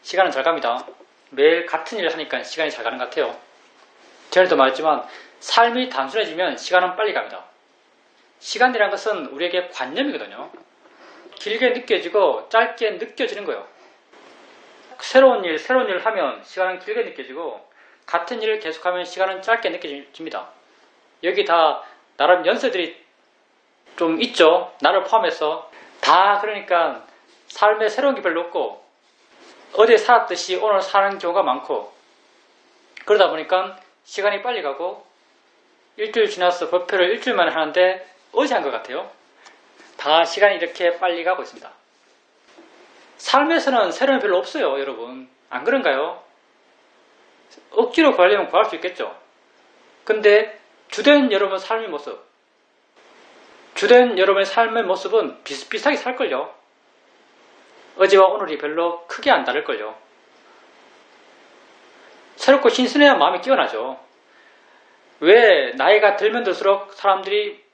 시간은 잘 갑니다. 매일 같은 일을 하니까 시간이 잘 가는 것 같아요. 전에도 말했지만 삶이 단순해지면 시간은 빨리 갑니다. 시간이라는 것은 우리에게 관념이거든요. 길게 느껴지고 짧게 느껴지는 거예요. 새로운 일을 하면 시간은 길게 느껴지고 같은 일을 계속하면 시간은 짧게 느껴집니다. 여기 다 나름 연세들이 좀 있죠. 나를 포함해서 다 그러니까 삶에 새로운 게 별로 없고 어제 살았듯이 오늘 사는 경우가 많고 그러다 보니까 시간이 빨리 가고 일주일 지나서 발표를 일주일 만에 하는데 어제 한 것 같아요. 다 시간이 이렇게 빨리 가고 있습니다. 삶에서는 새로움이 별로 없어요, 여러분. 안 그런가요? 억지로 구하려면 구할 수 있겠죠. 근데 주된 여러분 삶의 모습, 주된 여러분의 삶의 모습은 비슷비슷하게 살걸요. 어제와 오늘이 별로 크게 안 다를걸요. 새롭고 신선해야 마음이 깨어나죠. 왜 나이가 들면 들수록 사람들이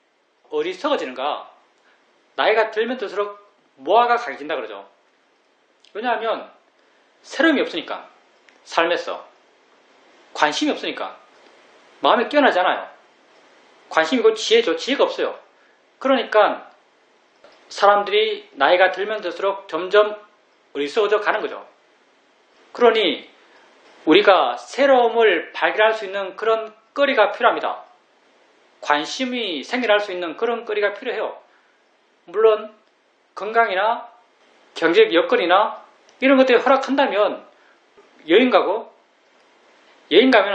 어리석어지는가? 나이가 들면 들수록 모아가 강해진다 그러죠. 왜냐하면 새로움이 없으니까, 삶에서 관심이 없으니까 마음이 깨어나지 않아요. 관심이고 지혜죠. 지혜가 없어요. 그러니까 사람들이 나이가 들면 들수록 점점 어리석어져 가는 거죠. 그러니 우리가 새로움을 발견할 수 있는 그런 거리가 필요합니다. 관심이 생겨날 수 있는 그런 거리가 필요해요. 물론 건강이나 경제적 여건이나 이런 것들이 허락한다면 여행 가면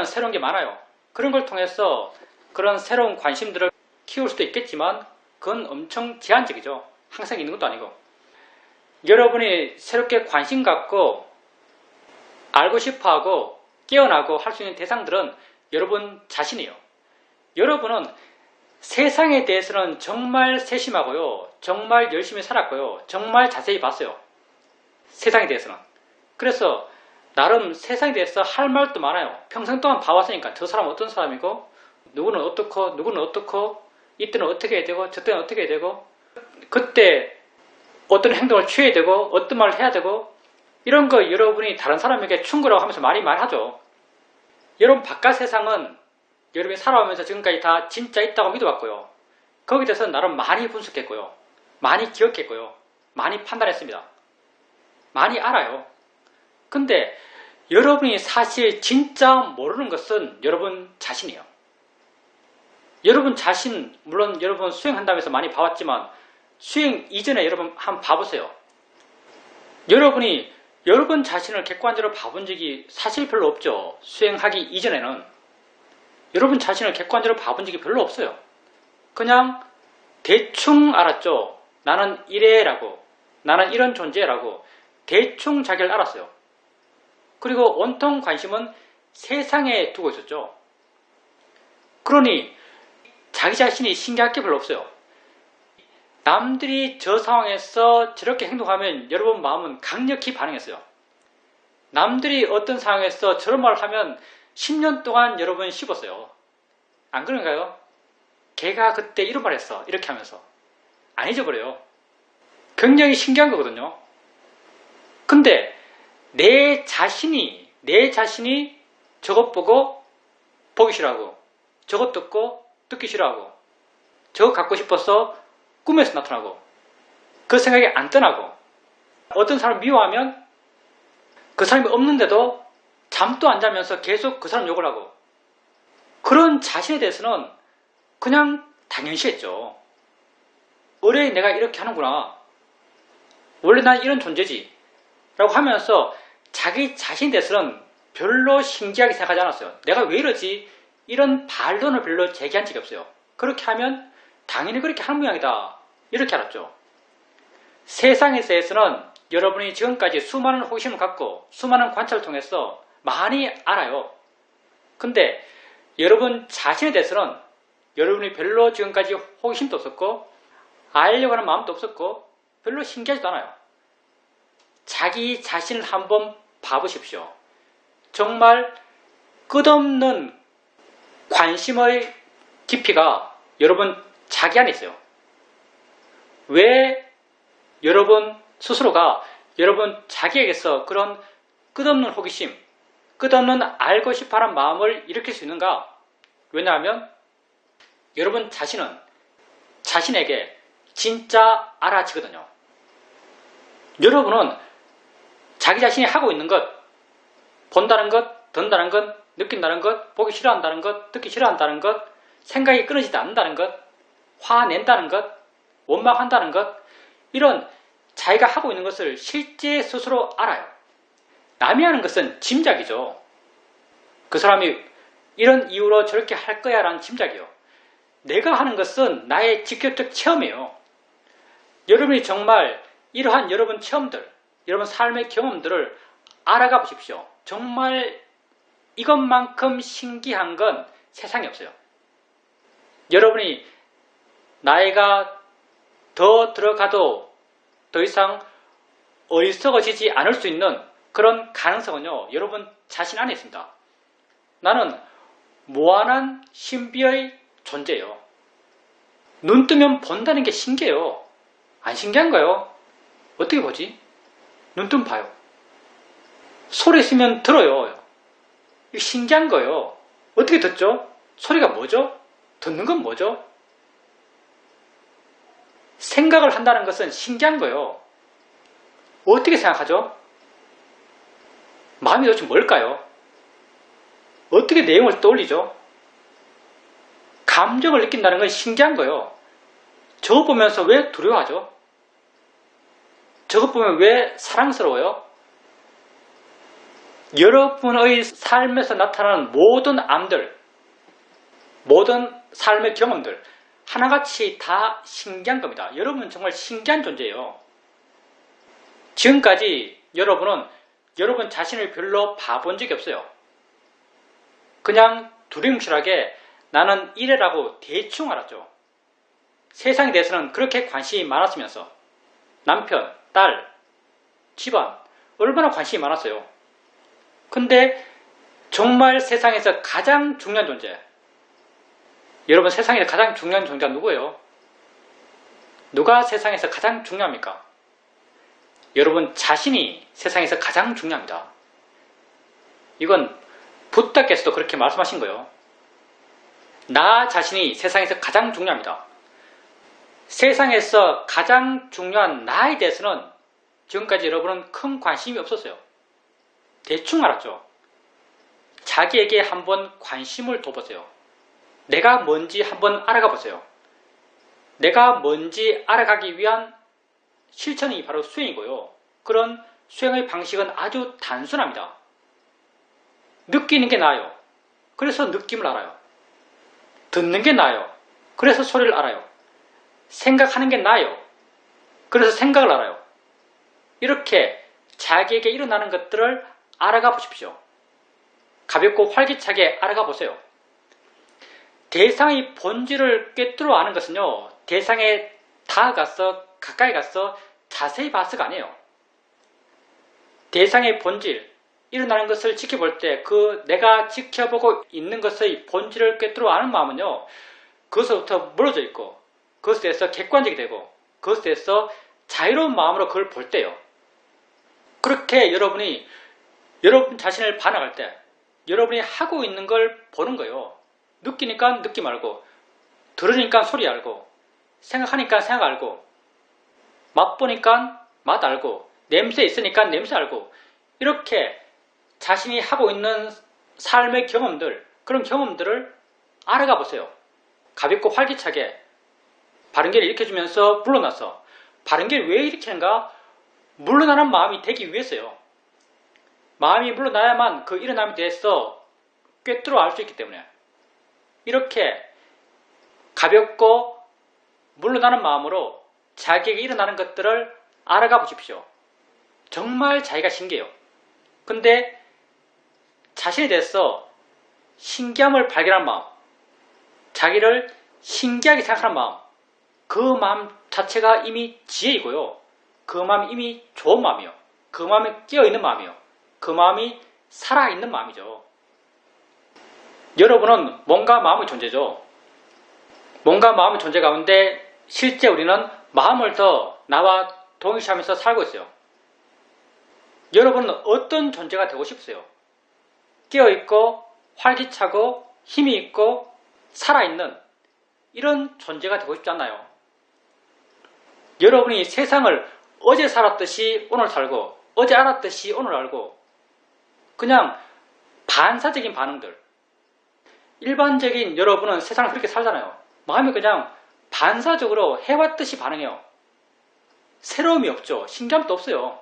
새로운 게 많아요. 그런 걸 통해서 그런 새로운 관심들을 키울 수도 있겠지만 그건 엄청 제한적이죠. 항상 있는 것도 아니고. 여러분이 새롭게 관심 갖고 알고 싶어하고 깨어나고 할 수 있는 대상들은 여러분 자신이에요. 여러분은 세상에 대해서는 정말 세심하고요. 정말 열심히 살았고요. 정말 자세히 봤어요. 세상에 대해서는. 그래서 나름 세상에 대해서 할 말도 많아요. 평생 동안 봐왔으니까 저 사람은 어떤 사람이고 누구는 어떻고 이때는 어떻게 해야 되고 저때는 어떻게 해야 되고 그때 어떤 행동을 취해야 되고 어떤 말을 해야 되고 이런 거 여러분이 다른 사람에게 충고라고 하면서 많이 말하죠. 여러분 바깥 세상은 여러분이 살아오면서 지금까지 다 진짜 있다고 믿어왔고요. 거기에 대해서 나름 많이 분석했고요. 많이 기억했고요. 많이 판단했습니다. 많이 알아요. 근데 여러분이 사실 진짜 모르는 것은 여러분 자신이에요. 여러분 자신, 물론 여러분 수행한다면서 많이 봐왔지만 수행 이전에 여러분 한번 봐보세요. 여러분이 여러분 자신을 객관적으로 봐본 적이 사실 별로 없죠. 수행하기 이전에는 여러분 자신을 객관적으로 봐본 적이 별로 없어요. 그냥 대충 알았죠. 나는 이래라고, 나는 이런 존재라고 대충 자기를 알았어요. 그리고 온통 관심은 세상에 두고 있었죠. 그러니 자기 자신이 신기할 게 별로 없어요. 남들이 저 상황에서 저렇게 행동하면 여러분 마음은 강력히 반응했어요. 남들이 어떤 상황에서 저런 말을 하면 10년 동안 여러분 씹었어요. 안 그런가요? 걔가 그때 이런 말 했어. 이렇게 하면서. 안 잊어버려요. 굉장히 신기한 거거든요. 근데 내 자신이 저것 보고 보기 싫어하고 저것 듣고 듣기 싫어하고 저것 갖고 싶어서 꿈에서 나타나고 그 생각이 안 떠나고 어떤 사람 미워하면 그 사람이 없는데도 잠도 안 자면서 계속 그 사람 욕을 하고 그런 자신에 대해서는 그냥 당연시했죠. 원래 내가 이렇게 하는구나. 원래 난 이런 존재지. 라고 하면서 자기 자신에 대해서는 별로 신기하게 생각하지 않았어요. 내가 왜 이러지? 이런 반론을 별로 제기한 적이 없어요. 그렇게 하면 당연히 그렇게 하는 모양이다. 이렇게 알았죠. 세상에 대해서는 여러분이 지금까지 수많은 호기심을 갖고 수많은 관찰을 통해서 많이 알아요. 근데 여러분 자신에 대해서는 여러분이 별로 지금까지 호기심도 없었고 알려고 하는 마음도 없었고 별로 신기하지도 않아요. 자기 자신을 한번 봐보십시오. 정말 끝없는 관심의 깊이가 여러분 자기 안에 있어요. 왜 여러분 스스로가 여러분 자기에게서 그런 끝없는 호기심, 끝없는 알고 싶어하는 마음을 일으킬 수 있는가? 왜냐하면 여러분 자신은 자신에게 진짜 알아지거든요. 여러분은 자기 자신이 하고 있는 것, 본다는 것, 듣는다는 것, 느낀다는 것, 보기 싫어한다는 것, 듣기 싫어한다는 것, 생각이 끊어지지 않는다는 것, 화낸다는 것, 원망한다는 것, 이런 자기가 하고 있는 것을 실제 스스로 알아요. 남이 하는 것은 짐작이죠. 그 사람이 이런 이유로 저렇게 할 거야 라는 짐작이요. 내가 하는 것은 나의 직접적 체험이에요. 여러분이 정말 이러한 여러분 체험들, 여러분 삶의 경험들을 알아가 보십시오. 정말 이것만큼 신기한 건 세상에 없어요. 여러분이 나이가 더 들어가도 더 이상 어리석어지지 않을 수 있는 그런 가능성은요, 여러분 자신 안에 있습니다. 나는 무한한 신비의 존재예요. 눈 뜨면 본다는 게 신기해요. 안 신기한가요? 어떻게 보지? 눈 뜨면 봐요. 소리 있으면 들어요. 이거 신기한 거예요. 어떻게 듣죠? 소리가 뭐죠? 듣는 건 뭐죠? 생각을 한다는 것은 신기한 거예요. 어떻게 생각하죠? 마음이 도대체 뭘까요? 어떻게 내용을 떠올리죠? 감정을 느낀다는 건 신기한 거예요. 저것 보면서 왜 두려워하죠? 저것 보면 왜 사랑스러워요? 여러분의 삶에서 나타나는 모든 암들, 모든 삶의 경험들 하나같이 다 신기한 겁니다. 여러분은 정말 신기한 존재예요. 지금까지 여러분은 여러분 자신을 별로 봐본 적이 없어요. 그냥 두리뭉실하게 나는 이래라고 대충 알았죠. 세상에 대해서는 그렇게 관심이 많았으면서 남편, 딸, 집안 얼마나 관심이 많았어요. 근데 정말 세상에서 가장 중요한 존재, 여러분 세상에서 가장 중요한 존재가 누구예요? 누가 세상에서 가장 중요합니까? 여러분 자신이 세상에서 가장 중요합니다. 이건 부다께서도 그렇게 말씀하신 거예요. 나 자신이 세상에서 가장 중요합니다. 세상에서 가장 중요한 나에 대해서는 지금까지 여러분은 큰 관심이 없었어요. 대충 알았죠. 자기에게 한번 관심을 둬보세요. 내가 뭔지 한번 알아가 보세요. 내가 뭔지 알아가기 위한 실천이 바로 수행이고요. 그런 수행의 방식은 아주 단순합니다. 느끼는 게 나아요. 그래서 느낌을 알아요. 듣는 게 나아요. 그래서 소리를 알아요. 생각하는 게 나아요. 그래서 생각을 알아요. 이렇게 자기에게 일어나는 것들을 알아가 보십시오. 가볍고 활기차게 알아가 보세요. 대상의 본질을 꿰뚫어 아는 것은요, 대상에 다가가서 가까이 가서 자세히 봐서가 아니에요. 대상의 본질, 일어나는 것을 지켜볼 때 그 내가 지켜보고 있는 것의 본질을 꿰뚫어 아는 마음은요, 그것부터 멀어져 있고 그것에 대해서 객관적이 되고 그것에 대해서 자유로운 마음으로 그걸 볼 때요. 그렇게 여러분이 여러분 자신을 반응할 때 여러분이 하고 있는 걸 보는 거예요. 느끼니까 느낌 알고, 들으니까 소리 알고, 생각하니까 생각 알고, 맛보니까 맛 알고, 냄새 있으니까 냄새 알고, 이렇게 자신이 하고 있는 삶의 경험들, 그런 경험들을 알아가 보세요. 가볍고 활기차게 바른 길을 일으켜주면서 물러나서, 바른 길을 왜 일으키는가? 물러나는 마음이 되기 위해서요. 마음이 물러나야만 그 일어남에 대해서 꿰뚫어 알 수 있기 때문에 이렇게 가볍고 물러나는 마음으로 자기에게 일어나는 것들을 알아가 보십시오. 정말 자기가 신기해요. 근데 자신에 대해서 신기함을 발견한 마음, 자기를 신기하게 생각하는 마음, 그 마음 자체가 이미 지혜이고요. 그 마음이 이미 좋은 마음이요. 그 마음이 깨어있는 마음이요. 그 마음이 살아있는 마음이죠. 여러분은 몸과 마음의 존재죠. 몸과 마음의 존재 가운데 실제 우리는 마음을 더 나와 동일시하면서 살고 있어요. 여러분은 어떤 존재가 되고 싶으세요? 깨어있고 활기차고 힘이 있고 살아있는 이런 존재가 되고 싶지 않나요? 여러분이 세상을 어제 살았듯이 오늘 살고 어제 알았듯이 오늘 알고 그냥 반사적인 반응들, 일반적인 여러분은 세상을 그렇게 살잖아요. 마음이 그냥 반사적으로 해왔듯이 반응해요. 새로움이 없죠. 신기함도 없어요.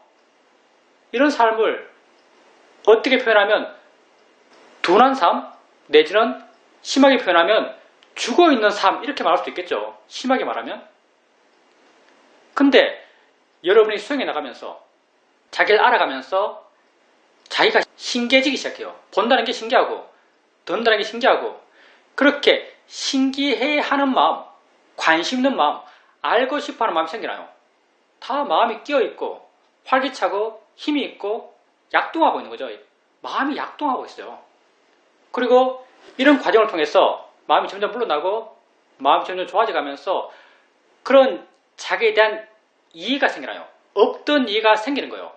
이런 삶을 어떻게 표현하면 둔한 삶 내지는 심하게 표현하면 죽어있는 삶 이렇게 말할 수도 있겠죠. 심하게 말하면. 근데 여러분이 수행해 나가면서 자기를 알아가면서 자기가 신기해지기 시작해요. 본다는 게 신기하고 듣는다는 게 신기하고 그렇게 신기해하는 마음, 관심 있는 마음, 알고 싶어하는 마음이 생기나요? 다 마음이 끼어있고 활기차고 힘이 있고 약동하고 있는 거죠. 마음이 약동하고 있어요. 그리고 이런 과정을 통해서 마음이 점점 물러나고 마음이 점점 좋아져가면서 그런 자기에 대한 이해가 생기나요? 없던 이해가 생기는 거예요.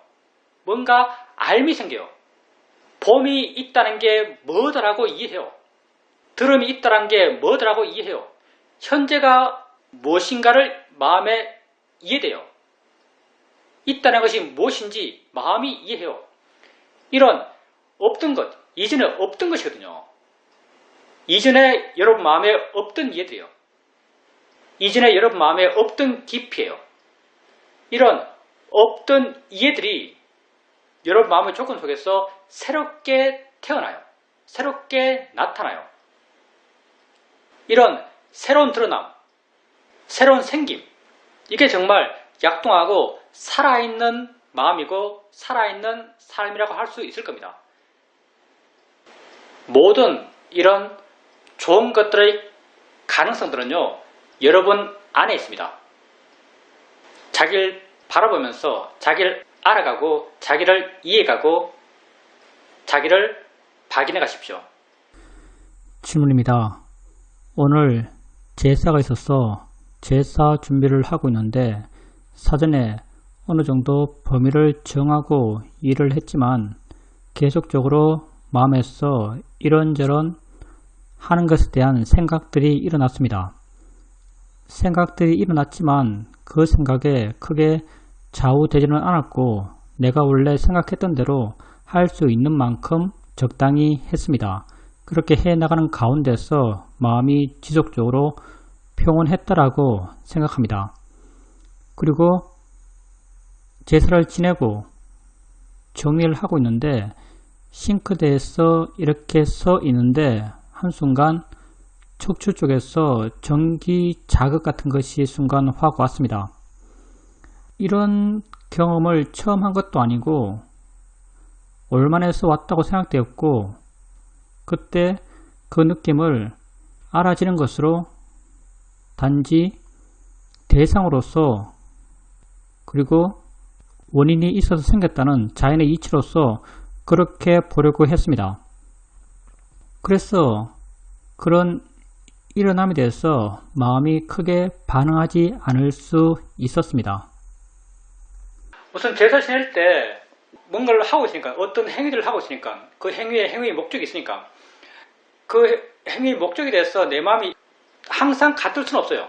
뭔가 알미 생겨요. 봄이 있다는 게 뭐더라고 이해해요. 들음이 있다는 게 뭐더라고 이해해요. 현재가 무엇인가를 마음에 이해돼요. 있다는 것이 무엇인지 마음이 이해해요. 이런 없던 것, 이전에 없던 것이거든요. 이전에 여러분 마음에 없던 이해들이요. 이전에 여러분 마음에 없던 깊이에요. 이런 없던 이해들이 여러분 마음의 조건 속에서 새롭게 태어나요. 새롭게 나타나요. 이런 새로운 드러남, 새로운 생김, 이게 정말 약동하고 살아있는 마음이고 살아있는 삶이라고 할 수 있을 겁니다. 모든 이런 좋은 것들의 가능성들은요, 여러분 안에 있습니다. 자기를 바라보면서 자기를 알아가고 자기를 이해가고 자기를 발견해 가십시오. 질문입니다. 오늘 제사가 있어서 제사 준비를 하고 있는데 사전에 어느 정도 범위를 정하고 일을 했지만 계속적으로 마음에서 이런저런 하는 것에 대한 생각들이 일어났습니다. 생각들이 일어났지만 그 생각에 크게 좌우되지는 않았고 내가 원래 생각했던 대로 할 수 있는 만큼 적당히 했습니다. 그렇게 해나가는 가운데서 마음이 지속적으로 평온했다라고 생각합니다. 그리고 제사를 지내고 정리를 하고 있는데 싱크대에서 이렇게 서 있는데 한순간 척추 쪽에서 전기 자극 같은 것이 순간 확 왔습니다. 이런 경험을 처음 한 것도 아니고 올만해서 왔다고 생각되었고 그때 그 느낌을 알아지는 것으로 단지 대상으로서 그리고 원인이 있어서 생겼다는 자연의 이치로서 그렇게 보려고 했습니다. 그래서 그런 일어남에 대해서 마음이 크게 반응하지 않을 수 있었습니다. 우선 제사 지낼 때 뭔가를 하고 있으니까 어떤 행위들을 하고 있으니까 그 행위의 목적이 있으니까 그 행위의 목적에 대해서 내 마음이 항상 같을 수는 없어요.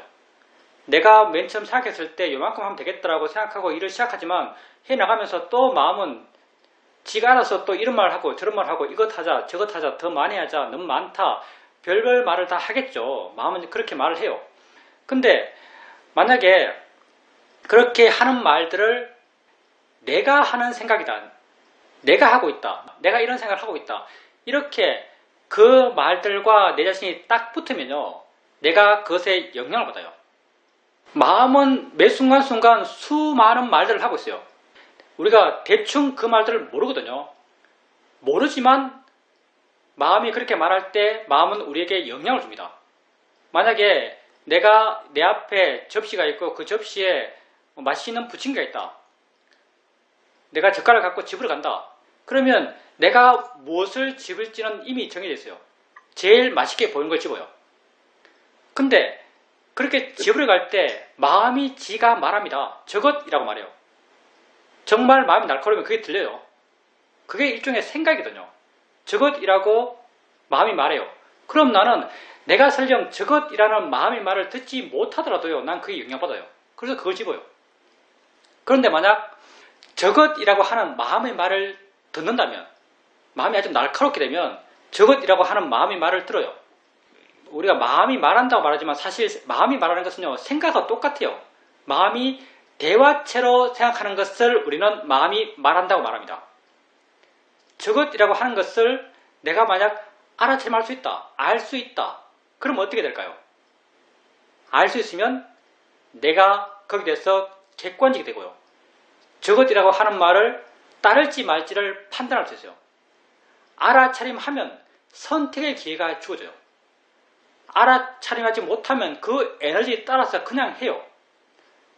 내가 맨 처음 생각했을 때 요만큼 하면 되겠다라고 생각하고 일을 시작하지만 해나가면서 또 마음은 지가 알아서 또 이런 말을 하고 저런 말을 하고 이것 하자 저것 하자 더 많이 하자 너무 많다 별별 말을 다 하겠죠. 마음은 그렇게 말을 해요. 근데 만약에 그렇게 하는 말들을 내가 하는 생각이다. 내가 하고 있다. 내가 이런 생각을 하고 있다. 이렇게 그 말들과 내 자신이 딱 붙으면요. 내가 그것에 영향을 받아요. 마음은 매 순간순간 수많은 말들을 하고 있어요. 우리가 대충 그 말들을 모르거든요. 모르지만 마음이 그렇게 말할 때 마음은 우리에게 영향을 줍니다. 만약에 내가 내 앞에 접시가 있고 그 접시에 맛있는 부침개가 있다. 내가 젓가락을 갖고 집으러 간다. 그러면 내가 무엇을 집을지는 이미 정해져 있어요. 제일 맛있게 보이는 걸 집어요. 근데 그렇게 집으러 갈 때 마음이 지가 말합니다. 저것이라고 말해요. 정말 마음이 날카로우면 그게 들려요. 그게 일종의 생각이거든요. 저것이라고 마음이 말해요. 그럼 나는 내가 설령 저것이라는 마음의 말을 듣지 못하더라도요, 난 그게 영향받아요. 그래서 그걸 집어요. 그런데 만약 저것이라고 하는 마음의 말을 듣는다면, 마음이 아주 날카롭게 되면 저것이라고 하는 마음의 말을 들어요. 우리가 마음이 말한다고 말하지만 사실 마음이 말하는 것은요, 생각과 똑같아요. 마음이 대화체로 생각하는 것을 우리는 마음이 말한다고 말합니다. 저것이라고 하는 것을 내가 만약 알아차림할 수 있다, 알 수 있다, 그럼 어떻게 될까요? 알 수 있으면 내가 거기에 대해서 객관적이 되고요. 저것이라고 하는 말을 따를지 말지를 판단할 수 있어요. 알아차림하면 선택의 기회가 주어져요. 알아차림하지 못하면 그 에너지에 따라서 그냥 해요.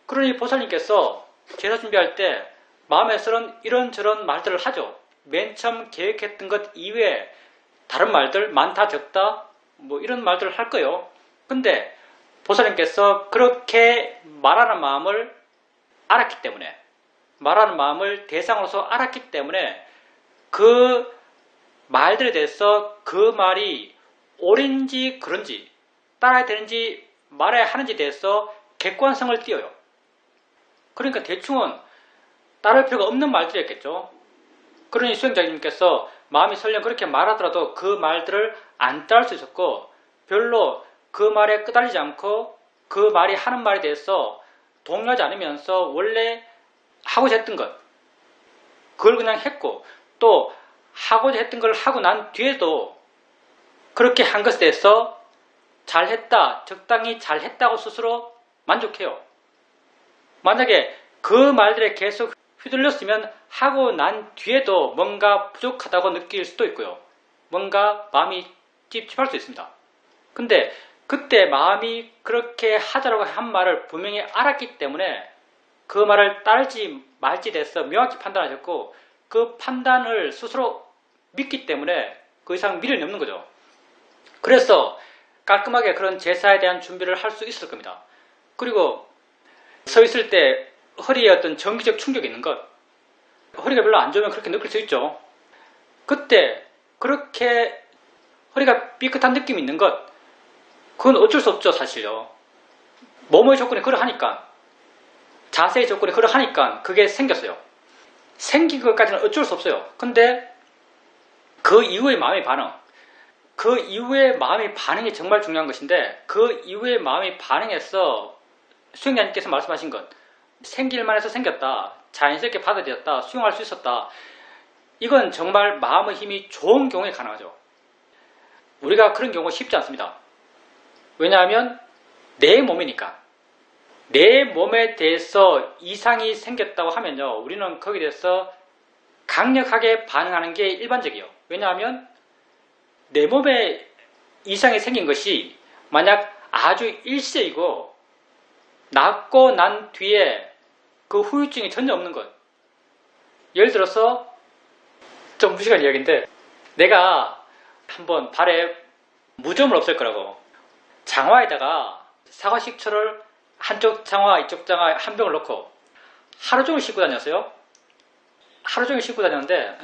그러니 보살님께서 제사 준비할 때 마음에서는 이런저런 말들을 하죠. 맨 처음 계획했던 것 이외에 다른 말들, 많다 적다 뭐 이런 말들을 할 거예요. 근데 보살님께서 그렇게 말하는 마음을 알았기 때문에, 말하는 마음을 대상으로서 알았기 때문에 그 말들에 대해서 그 말이 옳은지 그런지 따라야 되는지 말아야 하는지에 대해서 객관성을 띄어요. 그러니까 대충은 따를 필요가 없는 말들이었겠죠. 그러니 수행자님께서 마음이 설령 그렇게 말하더라도 그 말들을 안 따를 수 있었고, 별로 그 말에 끄달리지 않고 그 말이 하는 말에 대해서 동요하지 않으면서 원래 하고자 했던 것, 그걸 그냥 했고, 또 하고자 했던 걸 하고 난 뒤에도 그렇게 한 것에 대해서 잘했다, 적당히 잘했다고 스스로 만족해요. 만약에 그 말들에 계속 휘둘렸으면 하고 난 뒤에도 뭔가 부족하다고 느낄 수도 있고요. 뭔가 마음이 찝찝할 수 있습니다. 근데 그때 마음이 그렇게 하자라고 한 말을 분명히 알았기 때문에 그 말을 따르지 말지에 대해서 명확히 판단하셨고, 그 판단을 스스로 믿기 때문에 그 이상 미련이 없는 거죠. 그래서 깔끔하게 그런 제사에 대한 준비를 할 수 있을 겁니다. 그리고 서 있을 때 허리에 어떤 정기적 충격이 있는 것, 허리가 별로 안 좋으면 그렇게 느낄 수 있죠. 그때 그렇게 허리가 삐끗한 느낌이 있는 것, 그건 어쩔 수 없죠, 사실요. 몸의 조건이 그러하니까, 자세의 조건이 그러하니까 그게 생겼어요. 생긴 것까지는 어쩔 수 없어요. 근데 그 이후의 마음의 반응, 그 이후의 마음의 반응이 정말 중요한 것인데, 그 이후의 마음의 반응에서 수행자님께서 말씀하신 것, 생길만 해서 생겼다, 자연스럽게 받아들였다, 수용할 수 있었다, 이건 정말 마음의 힘이 좋은 경우에 가능하죠. 우리가 그런 경우가 쉽지 않습니다. 왜냐하면 내 몸이니까. 내 몸에 대해서 이상이 생겼다고 하면요, 우리는 거기에 대해서 강력하게 반응하는 게 일반적이에요. 왜냐하면 내 몸에 이상이 생긴 것이 만약 아주 일시적이고 낫고 난 뒤에 그 후유증이 전혀 없는 것. 예를 들어서 좀 무식한 이야기인데, 내가 한번 발에 무좀을 없앨 거라고 장화에다가 사과 식초를 한쪽 장화 이쪽 장화 한 병을 넣고 하루 종일 씻고 다녔어요. 하루 종일 씻고 다녔는데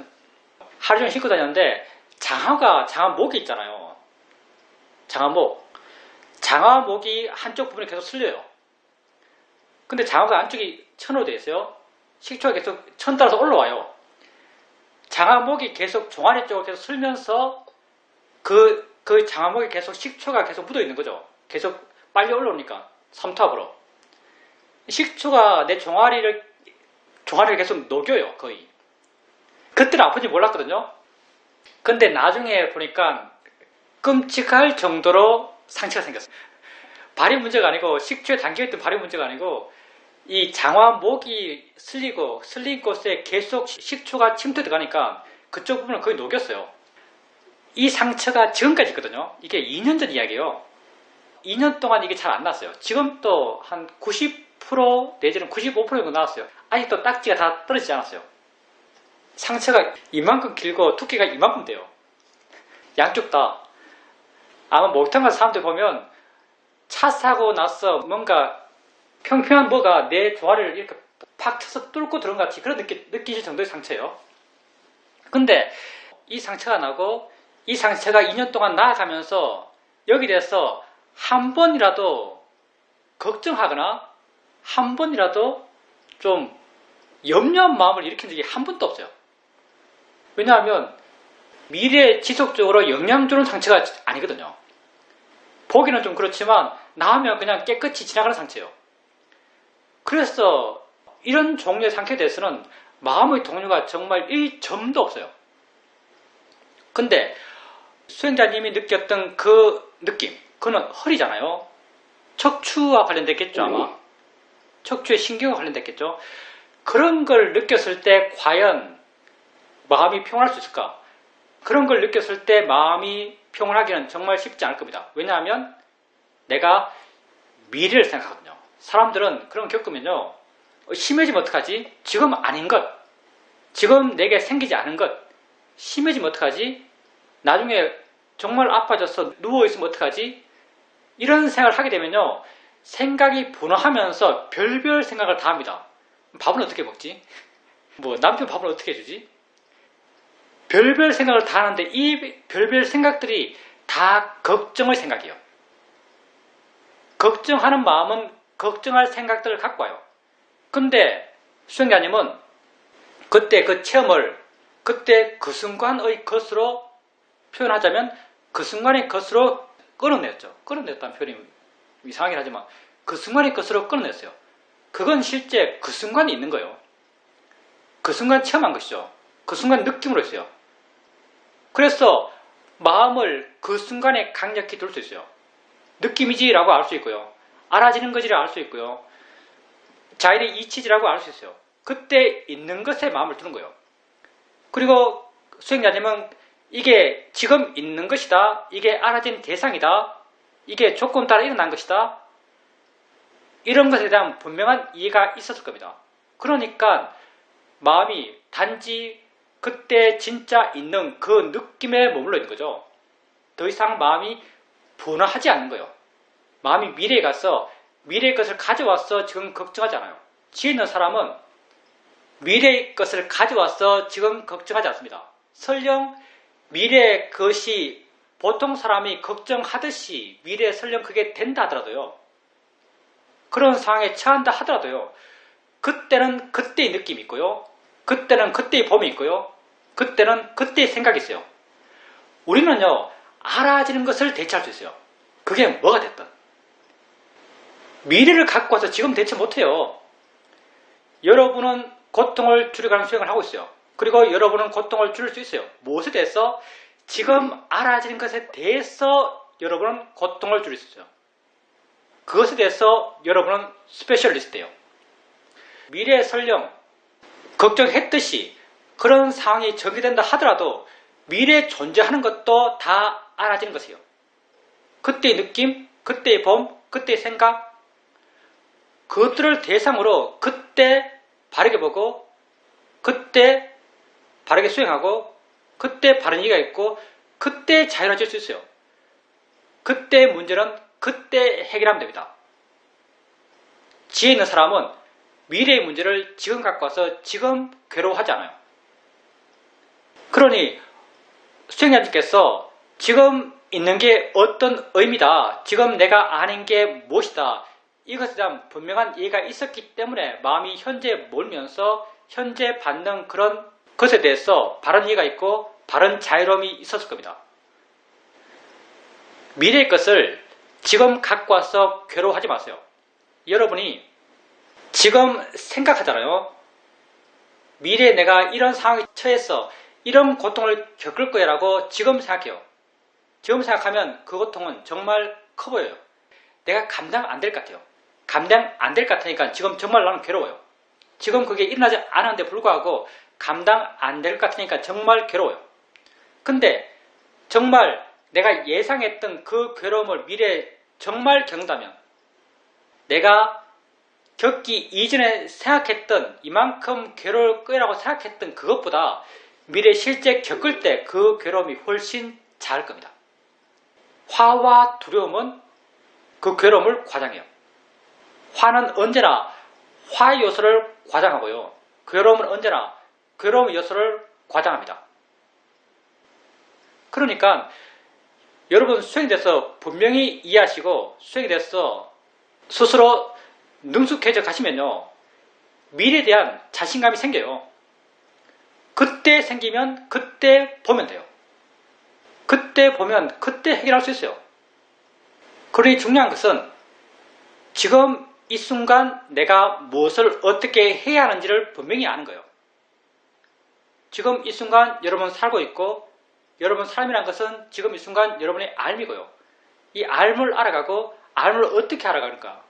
장화목이 있잖아요. 장화목이 한쪽 부분이 계속 쓸려요. 근데 장화가 안쪽이 천으로 되어 있어요. 식초가 계속 천 따라서 올라와요. 장화목이 계속 종아리 쪽으로 계속 쓸면서 그 장화목에 계속 식초가 계속 묻어 있는 거죠. 계속 빨리 올라오니까 삼투압으로 식초가 내 종아리를 계속 녹여요. 거의. 그때는 아픈지 몰랐거든요. 근데 나중에 보니까 끔찍할 정도로 상처가 생겼어요. 발이 문제가 아니고, 식초에 담겨있던 발이 문제가 아니고, 이 장화목이 쓸린 곳에 계속 식초가 침투해 들어가니까 그쪽 부분을 거의 녹였어요. 이 상처가 지금까지 있거든요. 이게 2년 전 이야기예요. 2년 동안 이게 잘 안 났어요. 지금 또 한 90% 내지는 95% 정도 나왔어요. 아직도 딱지가 다 떨어지지 않았어요. 상처가 이만큼 길고 두께가 이만큼 돼요. 양쪽 다. 아마 목욕탕 가서 사람들 보면 차 사고 나서 뭔가 평평한 뭐가 내 종아리를 이렇게 팍 쳐서 뚫고 들어온 것 같이 그런 느끼실 정도의 상처예요. 근데 이 상처가 나고 이 상처가 2년 동안 나아가면서 여기 대해서 한 번이라도 걱정하거나 한 번이라도 좀 염려한 마음을 일으킨 적이 한 번도 없어요. 왜냐하면 미래에 지속적으로 영향 주는 상처가 아니거든요. 보기는 좀 그렇지만 나오면 그냥 깨끗이 지나가는 상처예요. 그래서 이런 종류의 상처에 대해서는 마음의 동요가 정말 1점도 없어요. 근데 수행자님이 느꼈던 그 느낌, 그거는 허리잖아요. 척추와 관련됐겠죠, 아마. 척추의 신경과 관련됐겠죠. 그런 걸 느꼈을 때 과연 마음이 평온할 수 있을까? 그런 걸 느꼈을 때 마음이 평온하기는 정말 쉽지 않을 겁니다. 왜냐하면 내가 미래를 생각하거든요. 사람들은 그런 거 겪으면요, 심해지면 어떡하지? 지금 아닌 것, 지금 내게 생기지 않은 것, 심해지면 어떡하지? 나중에 정말 아파져서 누워있으면 어떡하지? 이런 생각을 하게 되면요, 생각이 분화하면서 별별 생각을 다 합니다. 밥은 어떻게 먹지? 뭐 남편 밥은 어떻게 해주지? 별별 생각을 다 하는데 이 별별 생각들이 다 걱정의 생각이에요. 걱정하는 마음은 걱정할 생각들을 갖고 와요. 근데 수행자님은 그때 그 체험을 그때 그 순간의 것으로 표현하자면 그 순간의 것으로 끌어냈죠. 끌어냈다는 표현이 이상하긴 하지만 그 순간의 것으로 끌어냈어요. 그건 실제 그 순간에 있는 거예요. 그 순간 체험한 것이죠. 그 순간 느낌으로 했어요. 그래서 마음을 그 순간에 강력히 둘 수 있어요. 느낌이지라고 알 수 있고요. 알아지는 거지라고 알 수 있고요. 자연의 이치지라고 알 수 있어요. 그때 있는 것에 마음을 두는 거예요. 그리고 수행자님은 이게 지금 있는 것이다. 이게 알아진 대상이다. 이게 조건 따라 일어난 것이다. 이런 것에 대한 분명한 이해가 있었을 겁니다. 그러니까 마음이 단지 그때 진짜 있는 그 느낌에 머물러 있는 거죠. 더 이상 마음이 분화하지 않는 거예요. 마음이 미래에 가서 미래의 것을 가져와서 지금 걱정하지 않아요. 지혜 있는 사람은 미래의 것을 가져와서 지금 걱정하지 않습니다. 설령 미래의 것이 보통 사람이 걱정하듯이 미래에 설령 그게 된다 하더라도요. 그런 상황에 처한다 하더라도요. 그때는 그때의 느낌이 있고요. 그때는 그때의 범위 있고요. 그때는 그때의 생각이 있어요. 우리는요, 알아지는 것을 대체할 수 있어요. 그게 뭐가 됐든. 미래를 갖고 와서 지금 대체 못해요. 여러분은 고통을 줄여가는 수행을 하고 있어요. 그리고 여러분은 고통을 줄일 수 있어요. 무엇에 대해서? 지금 알아지는 것에 대해서 여러분은 고통을 줄일 수 있어요. 그것에 대해서 여러분은 스페셜리스트예요. 미래에 설령 걱정했듯이 그런 상황이 전개된다 하더라도 미래에 존재하는 것도 다 알아지는 것이에요. 그때의 느낌, 그때의 범, 그때의 생각, 그것들을 대상으로 그때 바르게 보고 그때 바르게 수행하고 그때 바른 이해가 있고 그때 자유로워질 수 있어요. 그때의 문제는 그때 해결하면 됩니다. 지혜 있는 사람은 미래의 문제를 지금 갖고 와서 지금 괴로워하지 않아요. 그러니 수행자님께서 지금 있는 게 어떤 의미다, 지금 내가 아는 게 무엇이다, 이것에 대한 분명한 이해가 있었기 때문에 마음이 현재에 몰면서 현재 받는 그런 것에 대해서 바른 이해가 있고 바른 자유로움이 있었을 겁니다. 미래의 것을 지금 갖고 와서 괴로워하지 마세요. 여러분이 지금 생각하잖아요. 미래에 내가 이런 상황에 처해서 이런 고통을 겪을 거야 라고 지금 생각해요. 지금 생각하면 그 고통은 정말 커 보여요. 내가 감당 안 될 것 같아요. 감당 안 될 것 같으니까 지금 정말 나는 괴로워요. 지금 그게 일어나지 않았는데 불구하고 감당 안 될 것 같으니까 정말 괴로워요. 근데 정말 내가 예상했던 그 괴로움을 미래에 정말 겪는다면 내가 겪기 이전에 생각했던 이만큼 괴로울 거라고 생각했던 그것보다 미래에 실제 겪을 때 그 괴로움이 훨씬 작을 겁니다. 화와 두려움은 그 괴로움을 과장해요. 화는 언제나 화의 요소를 과장하고요. 괴로움은 언제나 괴로움의 요소를 과장합니다. 그러니까 여러분 수행이 돼서 분명히 이해하시고 수행이 돼서 스스로 능숙해져 가시면요. 미래에 대한 자신감이 생겨요. 그때 생기면 그때 보면 돼요. 그때 보면 그때 해결할 수 있어요. 그러니 중요한 것은 지금 이 순간 내가 무엇을 어떻게 해야 하는지를 분명히 아는 거예요. 지금 이 순간 여러분 살고 있고 여러분 삶이란 것은 지금 이 순간 여러분의 알미고요. 이 알을 알아가고 알을 어떻게 알아가는가?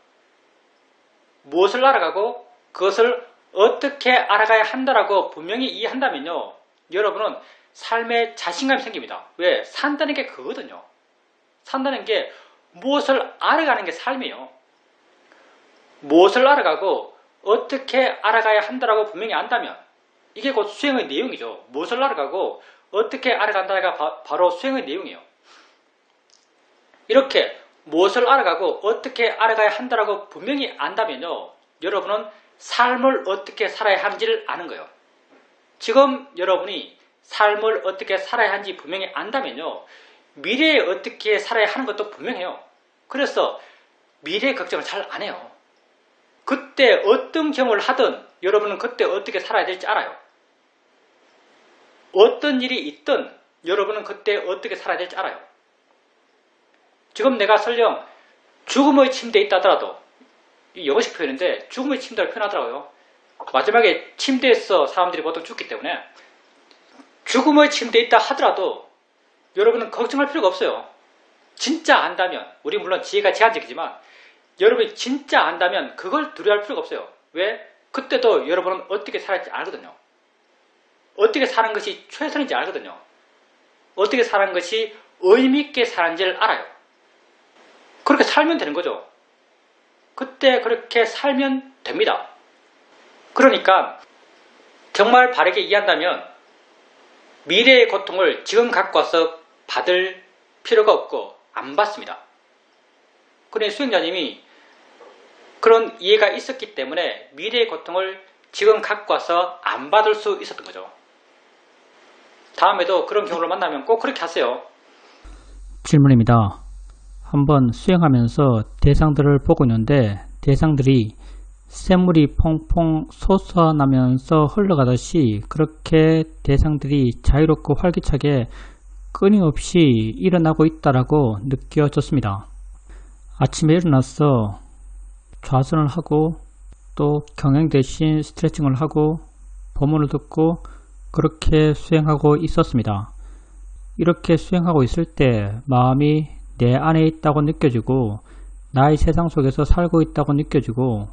무엇을 알아가고 그것을 어떻게 알아가야 한다라고 분명히 이해한다면요. 여러분은 삶에 자신감이 생깁니다. 왜? 산다는 게 그거거든요. 산다는 게 무엇을 알아가는 게 삶이에요. 무엇을 알아가고 어떻게 알아가야 한다라고 분명히 안다면 이게 곧 수행의 내용이죠. 무엇을 알아가고 어떻게 알아간다가 바로 수행의 내용이에요. 이렇게 무엇을 알아가고 어떻게 알아가야 한다라고 분명히 안다면요. 여러분은 삶을 어떻게 살아야 하는지를 아는 거예요. 지금 여러분이 삶을 어떻게 살아야 하는지 분명히 안다면요. 미래에 어떻게 살아야 하는 것도 분명해요. 그래서 미래 걱정을 잘 안 해요. 그때 어떤 경험을 하든 여러분은 그때 어떻게 살아야 될지 알아요. 어떤 일이 있든 여러분은 그때 어떻게 살아야 될지 알아요. 지금 내가 설령 죽음의 침대에 있다 하더라도 이 영어식 표현인데 죽음의 침대를 표현하더라고요. 마지막에 침대에서 사람들이 보통 죽기 때문에 죽음의 침대에 있다 하더라도 여러분은 걱정할 필요가 없어요. 진짜 안다면 우리 물론 지혜가 제한적이지만 여러분이 진짜 안다면 그걸 두려워할 필요가 없어요. 왜? 그때도 여러분은 어떻게 살아야 할지 알거든요. 어떻게 사는 것이 최선인지 알거든요. 어떻게 사는 것이 의미있게 사는지를 알아요. 그렇게 살면 되는 거죠. 그때 그렇게 살면 됩니다. 그러니까 정말 바르게 이해한다면 미래의 고통을 지금 갖고 와서 받을 필요가 없고 안 받습니다. 그러니 수행자님이 그런 이해가 있었기 때문에 미래의 고통을 지금 갖고 와서 안 받을 수 있었던 거죠. 다음에도 그런 경우를 만나면 꼭 그렇게 하세요. 질문입니다. 한번 수행하면서 대상들을 보고 있는데 대상들이 샘물이 퐁퐁 솟아나면서 흘러가듯이 그렇게 대상들이 자유롭고 활기차게 끊임없이 일어나고 있다라고 느껴졌습니다. 아침에 일어나서 좌선을 하고 또 경행 대신 스트레칭을 하고 법문을 듣고 그렇게 수행하고 있었습니다. 이렇게 수행하고 있을 때 마음이 내 안에 있다고 느껴지고 나의 세상 속에서 살고 있다고 느껴지고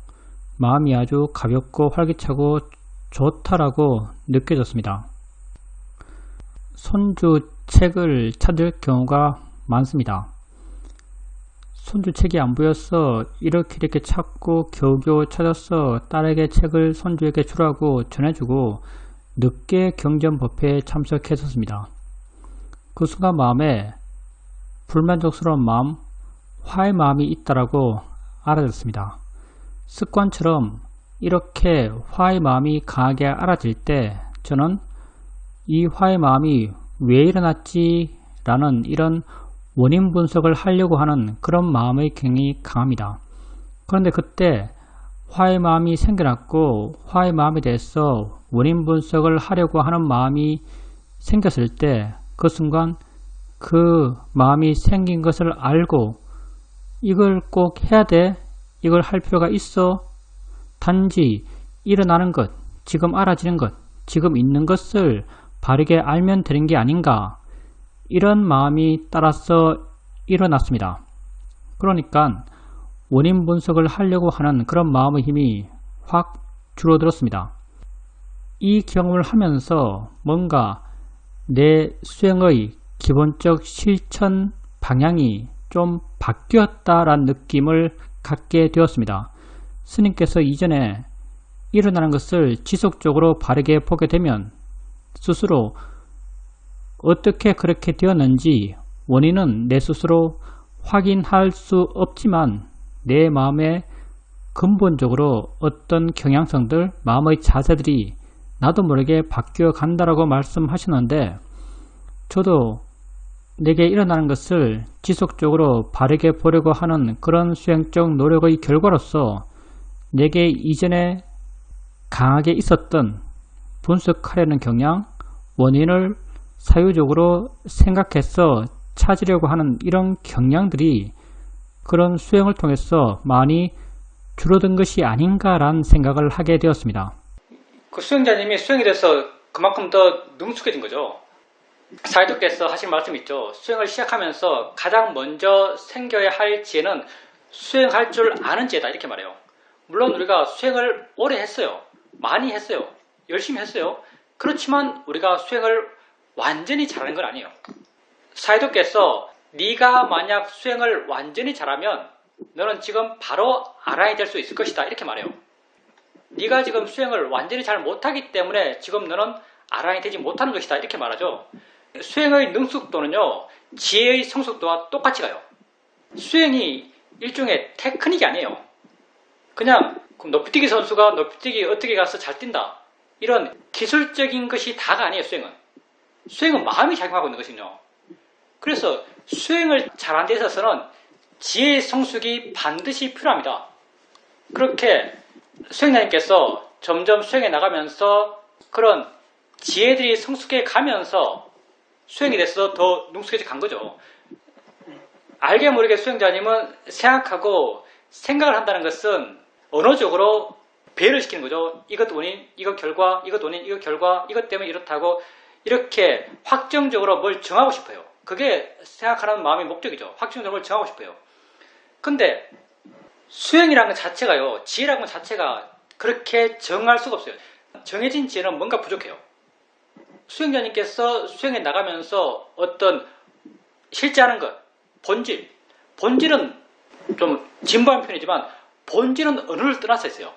마음이 아주 가볍고 활기차고 좋다라고 느껴졌습니다. 손주책을 찾을 경우가 많습니다. 손주책이 안 보여서 이렇게 찾고 겨우겨우 찾아서 딸에게 책을 손주에게 주라고 전해주고 늦게 경전법회에 참석했었습니다. 그 순간 마음에 불만족스러운 마음, 화의 마음이 있다라고 알아졌습니다. 습관처럼 이렇게 화의 마음이 강하게 알아질 때 저는 이 화의 마음이 왜 일어났지? 라는 이런 원인 분석을 하려고 하는 그런 마음의 경이 강합니다. 그런데 그때 화의 마음이 생겨났고 화의 마음에 대해서 원인 분석을 하려고 하는 마음이 생겼을 때 그 순간 그 마음이 생긴 것을 알고 이걸 꼭 해야 돼? 이걸 할 필요가 있어? 단지 일어나는 것, 지금 알아지는 것, 지금 있는 것을 바르게 알면 되는 게 아닌가? 이런 마음이 따라서 일어났습니다. 그러니까 원인 분석을 하려고 하는 그런 마음의 힘이 확 줄어들었습니다. 이 경험을 하면서 뭔가 내 수행의 기본적 실천 방향이 좀 바뀌었다라는 느낌을 갖게 되었습니다. 스님께서 이전에 일어나는 것을 지속적으로 바르게 보게 되면 스스로 어떻게 그렇게 되었는지 원인은 내 스스로 확인할 수 없지만 내 마음에 근본적으로 어떤 경향성들, 마음의 자세들이 나도 모르게 바뀌어 간다라고 말씀하시는데 저도 내게 일어나는 것을 지속적으로 바르게 보려고 하는 그런 수행적 노력의 결과로서 내게 이전에 강하게 있었던 분석하려는 경향, 원인을 사유적으로 생각해서 찾으려고 하는 이런 경향들이 그런 수행을 통해서 많이 줄어든 것이 아닌가라는 생각을 하게 되었습니다. 그 수행자님이 수행에 대해서 그만큼 더 능숙해진 거죠. 사이독께서 하신 말씀 있죠. 수행을 시작하면서 가장 먼저 생겨야 할 지혜는 수행할 줄 아는 지혜다, 이렇게 말해요. 물론 우리가 수행을 오래 했어요. 많이 했어요. 열심히 했어요. 그렇지만 우리가 수행을 완전히 잘하는 건 아니에요. 사이독께서 네가 만약 수행을 완전히 잘하면 너는 지금 바로 아라이 될 수 있을 것이다, 이렇게 말해요. 네가 지금 수행을 완전히 잘 못하기 때문에 지금 너는 아라이 되지 못하는 것이다, 이렇게 말하죠. 수행의 능숙도는요, 지혜의 성숙도와 똑같이 가요. 수행이 일종의 테크닉이 아니에요. 그냥 높이뛰기 선수가 높이뛰기 어떻게 가서 잘 뛴다, 이런 기술적인 것이 다가 아니에요. 수행은 마음이 작용하고 있는 것이군요. 그래서 수행을 잘하는 데 있어서는 지혜의 성숙이 반드시 필요합니다. 그렇게 수행자님께서 점점 수행해 나가면서 그런 지혜들이 성숙해 가면서 수행에 대해서 더 능숙해져 간 거죠. 알게 모르게 수행자님은 생각하고 생각을 한다는 것은 언어적으로 배를 시키는 거죠. 이것 원인, 이것 결과, 이것 원인, 이것 결과, 이것 때문에 이렇다고 이렇게 확정적으로 뭘 정하고 싶어요. 그게 생각하는 마음의 목적이죠. 확정적으로 뭘 정하고 싶어요. 근데 수행이라는 것 자체가요, 지혜라는 것 자체가 그렇게 정할 수가 없어요. 정해진 지혜는 뭔가 부족해요. 수행자님께서 수행해 나가면서 어떤 실제하는 것, 본질은 좀 진부한 편이지만 본질은 언어를 떠나서 있어요.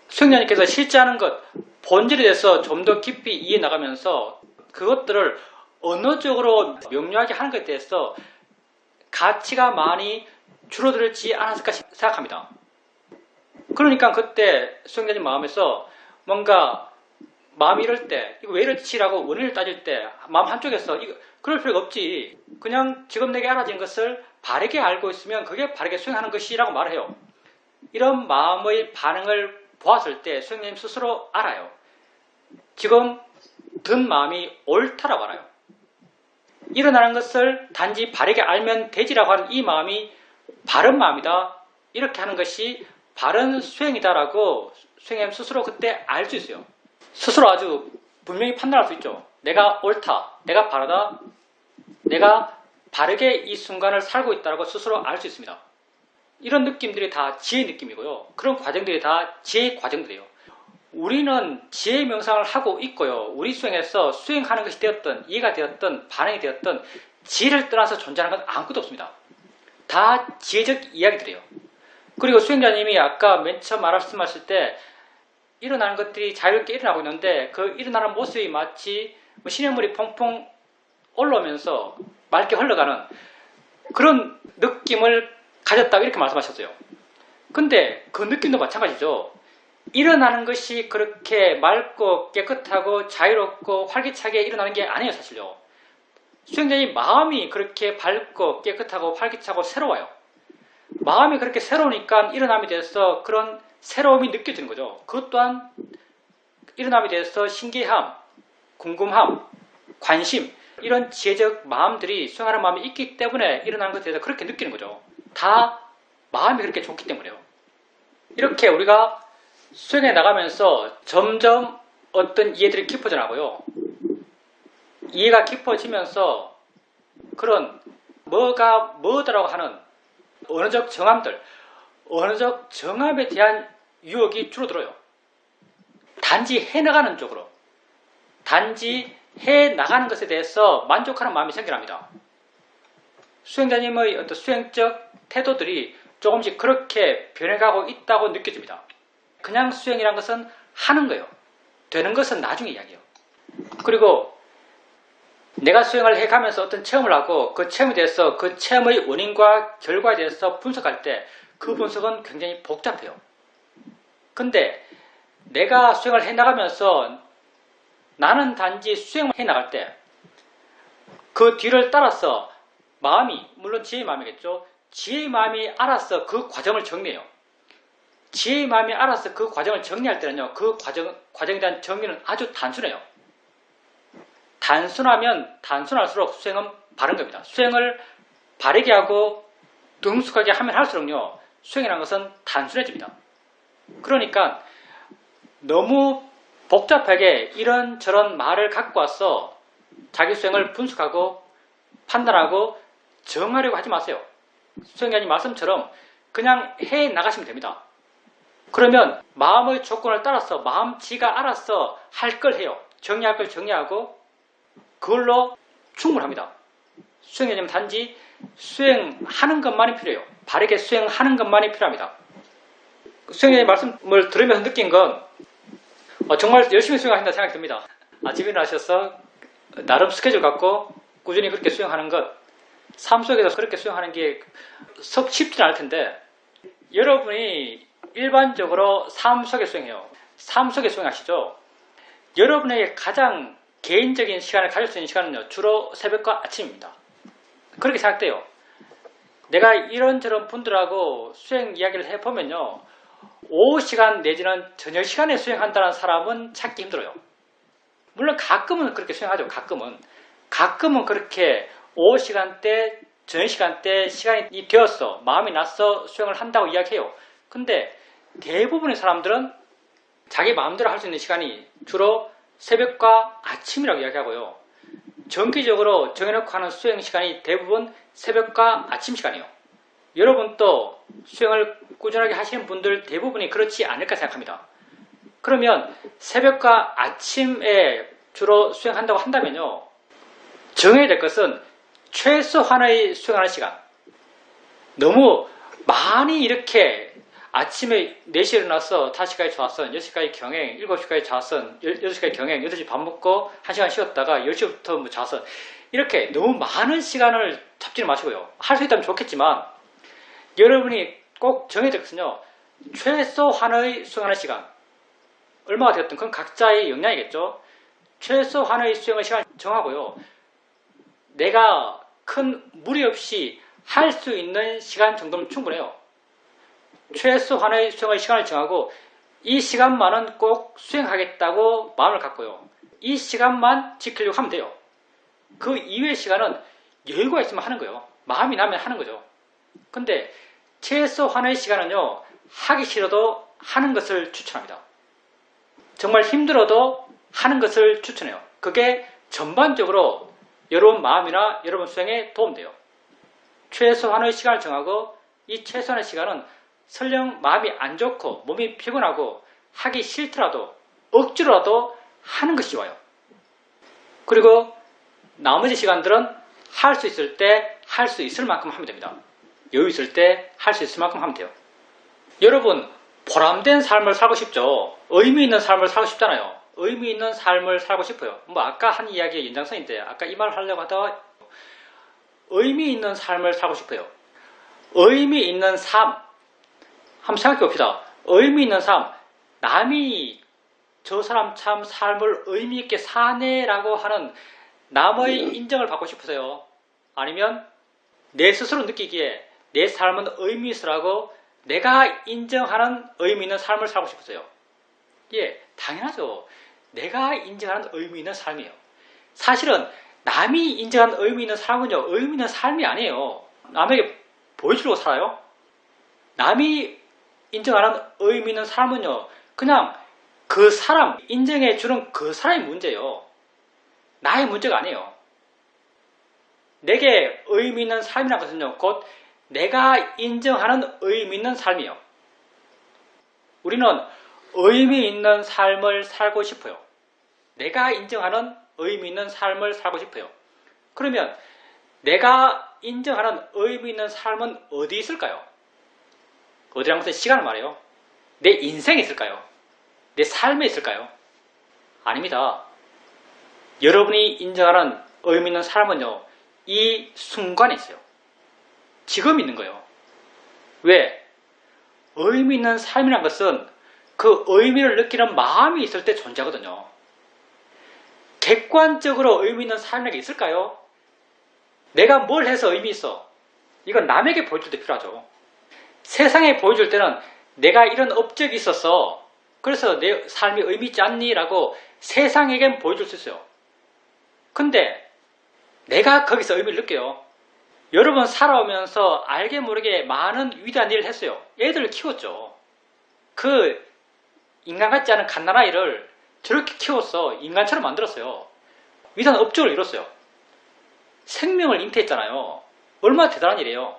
수행자님께서 실제하는 것, 본질에 대해서 좀 더 깊이 이해 나가면서 그것들을 언어적으로 명료하게 하는 것에 대해서 가치가 많이 줄어들지 않았을까 생각합니다. 그러니까 그때 수행자님 마음에서 뭔가 마음이 이럴 때 이거 왜 이렇지라고 원인을 따질 때 마음 한쪽에서 이거 그럴 필요가 없지. 그냥 지금 내게 알아진 것을 바르게 알고 있으면 그게 바르게 수행하는 것이라고 말을 해요. 이런 마음의 반응을 보았을 때 수행자님 스스로 알아요. 지금 든 마음이 옳다라고 알아요. 일어나는 것을 단지 바르게 알면 되지라고 하는 이 마음이 바른 마음이다, 이렇게 하는 것이 바른 수행이다라고 수행자님 스스로 그때 알 수 있어요. 스스로 아주 분명히 판단할 수 있죠. 내가 옳다, 내가 바르다, 내가 바르게 이 순간을 살고 있다고 스스로 알 수 있습니다. 이런 느낌들이 다 지혜의 느낌이고요. 그런 과정들이 다 지혜의 과정들이에요. 우리는 지혜 명상을 하고 있고요. 우리 수행에서 수행하는 것이 되었든 이해가 되었든 반응이 되었든 지혜를 떠나서 존재하는 건 아무것도 없습니다. 다 지혜적 이야기들이에요. 그리고 수행자님이 아까 맨 처음 말씀하실 때 일어나는 것들이 자유롭게 일어나고 있는데 그 일어나는 모습이 마치 시냇물이 퐁퐁 올라오면서 맑게 흘러가는 그런 느낌을 가졌다고 이렇게 말씀하셨어요. 근데 그 느낌도 마찬가지죠. 일어나는 것이 그렇게 맑고 깨끗하고 자유롭고 활기차게 일어나는 게 아니에요, 사실요. 수행자님 마음이 그렇게 밝고 깨끗하고 활기차고 새로워요. 마음이 그렇게 새로우니까 일어남에 대해서 그런 새로움이 느껴지는 거죠. 그것 또한 일어남에 대해서 신기함, 궁금함, 관심, 이런 지혜적 마음들이 수행하는 마음이 있기 때문에 일어나는 것에 대해서 그렇게 느끼는 거죠. 다 마음이 그렇게 좋기 때문에요. 이렇게 우리가 수행해 나가면서 점점 어떤 이해들이 깊어져 나고요. 이해가 깊어지면서 그런 뭐가 뭐더라고 하는 언어적 정함들, 언어적 정함에 대한 유혹이 줄어들어요. 단지 해나가는 쪽으로, 단지 해나가는 것에 대해서 만족하는 마음이 생겨납니다. 수행자님의 어떤 수행적 태도들이 조금씩 그렇게 변해가고 있다고 느껴집니다. 그냥 수행이란 것은 하는 거예요. 되는 것은 나중에 이야기예요. 그리고 내가 수행을 해가면서 어떤 체험을 하고 그 체험에 대해서 그 체험의 원인과 결과에 대해서 분석할 때 그 분석은 굉장히 복잡해요. 근데 내가 수행을 해나가면서 나는 단지 수행을 해나갈 때 그 뒤를 따라서 마음이, 물론 지혜의 마음이겠죠. 지혜의 마음이 알아서 그 과정을 정리해요. 지혜의 마음이 알아서 그 과정을 정리할 때는요, 그 과정에 대한 정리는 아주 단순해요. 단순하면 단순할수록 수행은 바른 겁니다. 수행을 바르게 하고 능숙하게 하면 할수록요, 수행이라는 것은 단순해집니다. 그러니까 너무 복잡하게 이런저런 말을 갖고 와서 자기 수행을 분석하고 판단하고 정하려고 하지 마세요. 수행자님 말씀처럼 그냥 해 나가시면 됩니다. 그러면 마음의 조건을 따라서 마음지가 알아서 할 걸 해요. 정리할 걸 정리하고 그걸로 충분합니다. 수행자님은 단지 수행하는 것만이 필요해요. 바르게 수행하는 것만이 필요합니다. 수행자님 말씀을 들으면서 느낀 건 정말 열심히 수행하신다 생각이 듭니다. 아침에 일어나셔서 나름 스케줄 갖고 꾸준히 그렇게 수행하는 것, 삶 속에서 그렇게 수행하는 게 썩 쉽지는 않을 텐데, 여러분이 일반적으로 삶 속에 수행해요. 삶 속에 수행하시죠. 여러분에게 가장 개인적인 시간을 가질 수 있는 시간은요, 주로 새벽과 아침입니다. 그렇게 생각돼요. 내가 이런저런 분들하고 수행 이야기를 해보면요, 오후 시간 내지는 저녁 시간에 수행한다는 사람은 찾기 힘들어요. 물론 가끔은 그렇게 수행하죠. 가끔은 그렇게 오후 시간대, 저녁 시간대 시간이 되었어, 마음이 났어 수행을 한다고 이야기해요. 근데 대부분의 사람들은 자기 마음대로 할 수 있는 시간이 주로 새벽과 아침이라고 이야기하고요. 정기적으로 정해놓고 하는 수행 시간이 대부분 새벽과 아침 시간이에요. 여러분도 수행을 꾸준하게 하시는 분들 대부분이 그렇지 않을까 생각합니다. 그러면 새벽과 아침에 주로 수행한다고 한다면요, 정해야 될 것은 최소한의 수행하는 시간. 너무 많이 이렇게 아침에 4시에 일어나서 5시까지 좌선, 6시까지 경행, 7시까지 좌선, 6시까지 경행, 8시 밥 먹고 1시간 쉬었다가 10시부터 좌선, 이렇게 너무 많은 시간을 잡지는 마시고요. 할 수 있다면 좋겠지만 여러분이 꼭 정해야 될 것은요, 최소한의 수행하는 시간. 얼마가 되었든 그건 각자의 역량이겠죠. 최소한의 수행의 시간을 정하고요. 내가 큰 무리 없이 할 수 있는 시간 정도면 충분해요. 최소한의 수행의 시간을 정하고 이 시간만은 꼭 수행하겠다고 마음을 갖고요. 이 시간만 지키려고 하면 돼요. 그 이외의 시간은 여유가 있으면 하는 거예요. 마음이 나면 하는 거죠. 근데 최소한의 시간은요, 하기 싫어도 하는 것을 추천합니다. 정말 힘들어도 하는 것을 추천해요. 그게 전반적으로 여러분 마음이나 여러분 수행에 도움돼요. 최소한의 시간을 정하고 이 최소한의 시간은 설령 마음이 안 좋고 몸이 피곤하고 하기 싫더라도 억지로라도 하는 것이 좋아요. 그리고 나머지 시간들은 할 수 있을 때 할 수 있을 만큼 하면 됩니다. 여유 있을 때 할 수 있을 만큼 하면 돼요. 여러분, 보람된 삶을 살고 싶죠? 의미 있는 삶을 살고 싶잖아요. 의미 있는 삶을 살고 싶어요. 아까 한 이야기의 연장선인데, 아까 이 말을 하려고 하다가 의미 있는 삶을 살고 싶어요. 의미 있는 삶, 한번 생각해 봅시다. 의미 있는 삶, 남이 저 사람 참 삶을 의미 있게 사네라고 하는 남의 인정을 받고 싶으세요? 아니면 내 스스로 느끼기에 내 삶은 의미 있으라고 내가 인정하는 의미 있는 삶을 살고 싶으세요? 예, 당연하죠. 내가 인정하는 의미 있는 삶이에요. 사실은 남이 인정하는 의미 있는 삶은요, 의미 있는 삶이 아니에요. 남에게 보여주려고 살아요. 남이 인정하는 의미 있는 삶은요, 그냥 그 사람, 인정해주는 그 사람의 문제예요. 나의 문제가 아니에요. 내게 의미 있는 삶이라는 것은요, 곧 내가 인정하는 의미 있는 삶이에요. 우리는 의미 있는 삶을 살고 싶어요. 내가 인정하는 의미 있는 삶을 살고 싶어요. 그러면 내가 인정하는 의미 있는 삶은 어디 있을까요? 어디라는 것은 시간을 말해요. 내 인생에 있을까요? 내 삶에 있을까요? 아닙니다. 여러분이 인정하는 의미 있는 삶은요, 이 순간에 있어요. 지금 있는 거예요. 왜? 의미 있는 삶이란 것은 그 의미를 느끼는 마음이 있을 때 존재하거든요. 객관적으로 의미 있는 삶이라는 게 있을까요? 내가 뭘 해서 의미 있어? 이건 남에게 보여줄 때 필요하죠. 세상에 보여줄 때는 내가 이런 업적이 있었어. 그래서 내 삶이 의미 있지 않니? 라고 세상에겐 보여줄 수 있어요. 근데 내가 거기서 의미를 느껴요. 여러분 살아오면서 알게 모르게 많은 위대한 일을 했어요. 애들을 키웠죠. 그 인간 같지 않은 갓난아이를 저렇게 키워서 인간처럼 만들었어요. 위대한 업적을 이뤘어요. 생명을 잉태했잖아요. 얼마나 대단한 일이에요.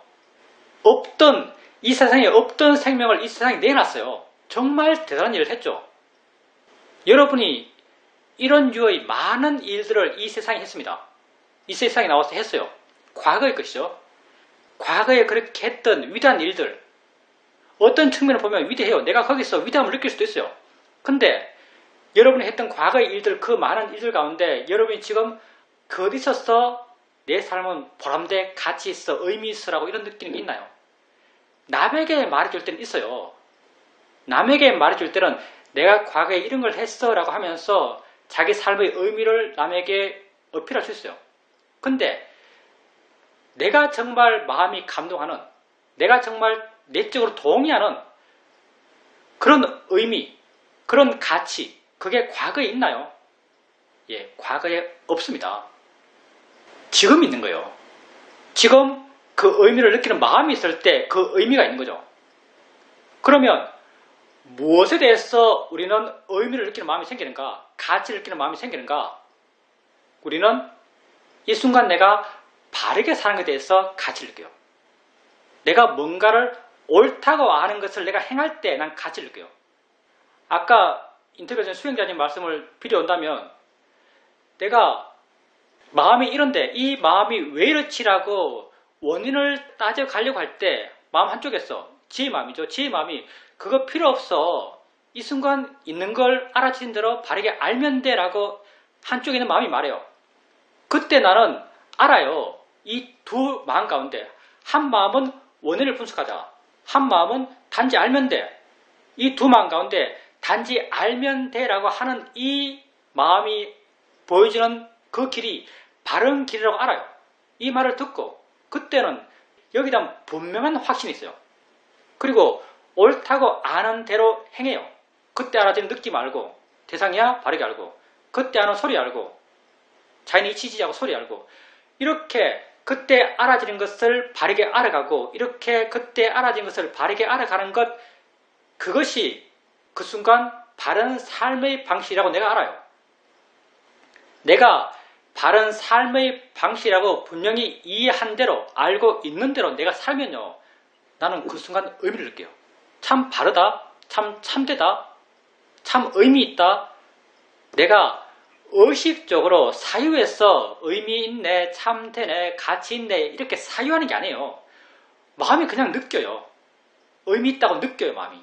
이 세상에 없던 생명을 이 세상에 내놨어요. 정말 대단한 일을 했죠. 여러분이 이런 류의 많은 일들을 이 세상에 했습니다. 이 세상에 나와서 했어요. 과거의 것이죠. 과거에 그렇게 했던 위대한 일들, 어떤 측면을 보면 위대해요. 내가 거기서 위대함을 느낄 수도 있어요. 근데 여러분이 했던 과거의 일들, 그 많은 일들 가운데 여러분이 지금 그 어디 있어서 내 삶은 보람돼, 가치 있어, 의미 있어라고 이런 느끼는 게 있나요? 남에게 말해줄 때는 있어요. 남에게 말해줄 때는 내가 과거에 이런 걸 했어 라고 하면서 자기 삶의 의미를 남에게 어필할 수 있어요. 근데 내가 정말 마음이 감동하는, 내가 정말 내적으로 동의하는 그런 의미, 그런 가치, 그게 과거에 있나요? 예, 과거에 없습니다. 지금 있는 거예요. 지금 그 의미를 느끼는 마음이 있을 때 그 의미가 있는 거죠. 그러면 무엇에 대해서 우리는 의미를 느끼는 마음이 생기는가? 가치를 느끼는 마음이 생기는가? 우리는 이 순간 내가 바르게 사는 것에 대해서 가치를 느껴요. 내가 뭔가를 옳다고 아는 것을 내가 행할 때 난 가치를 느껴요. 아까 인터뷰에서 수행자님 말씀을 빌어온다면 내가 마음이 이런데 이 마음이 왜 이렇지라고 원인을 따져가려고 할 때 마음 한쪽에서 지의 마음이죠. 지의 마음이 그거 필요 없어. 이 순간 있는 걸 알아채는 대로 바르게 알면 돼 라고 한쪽에 있는 마음이 말해요. 그때 나는 알아요. 이 두 마음 가운데 한 마음은 원인을 분석하자. 한 마음은 단지 알면 돼. 이 두 마음 가운데 단지 알면 돼 라고 하는 이 마음이 보여주는 그 길이 바른 길이라고 알아요. 이 말을 듣고 그때는 여기다 분명한 확신이 있어요. 그리고 옳다고 아는 대로 행해요. 그때 알아지는 느낌 알고 대상이야 바르게 알고 그때 아는 소리 알고 자연의 이치지하고 소리 알고 이렇게 그때 알아지는 것을 바르게 알아가고 이렇게 그때 알아지는 것을 바르게 알아가는 것 그것이 그 순간 바른 삶의 방식이라고 내가 알아요. 내가 바른 삶의 방식이라고 분명히 이해한 대로 알고 있는 대로 내가 살면요. 나는 그 순간 의미를 느껴요. 참 바르다. 참 참되다. 참 의미 있다. 내가 의식적으로 사유해서 의미 있네, 참되네, 가치 있네 이렇게 사유하는 게 아니에요. 마음이 그냥 느껴요. 의미 있다고 느껴요. 마음이.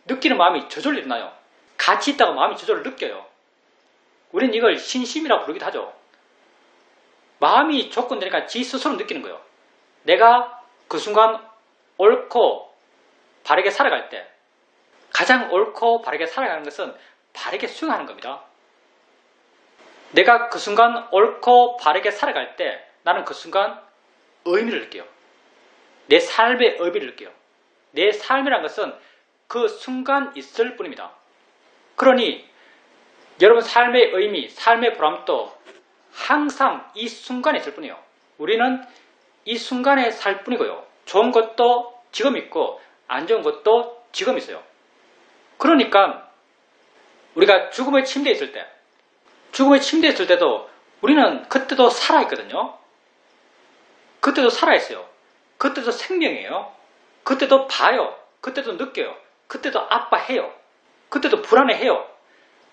느끼는 마음이 저절로 일어나요. 가치 있다고 마음이 저절로 느껴요. 우리는 이걸 신심이라고 부르기도 하죠. 마음이 조건되니까 지 스스로 느끼는 거예요. 내가 그 순간 옳고 바르게 살아갈 때 가장 옳고 바르게 살아가는 것은 바르게 수행하는 겁니다. 내가 그 순간 옳고 바르게 살아갈 때 나는 그 순간 의미를 느껴요. 내 삶의 의미를 느껴요. 내 삶이란 것은 그 순간 있을 뿐입니다. 그러니 여러분 삶의 의미, 삶의 보람도 항상 이 순간에 있을 뿐이에요. 우리는 이 순간에 살 뿐이고요. 좋은 것도 지금 있고 안 좋은 것도 지금 있어요. 그러니까 우리가 죽음의 침대에 있을 때도 우리는 그때도 살아있거든요. 그때도 살아있어요. 그때도 생명이에요. 그때도 봐요. 그때도 느껴요. 그때도 아파해요. 그때도 불안해해요.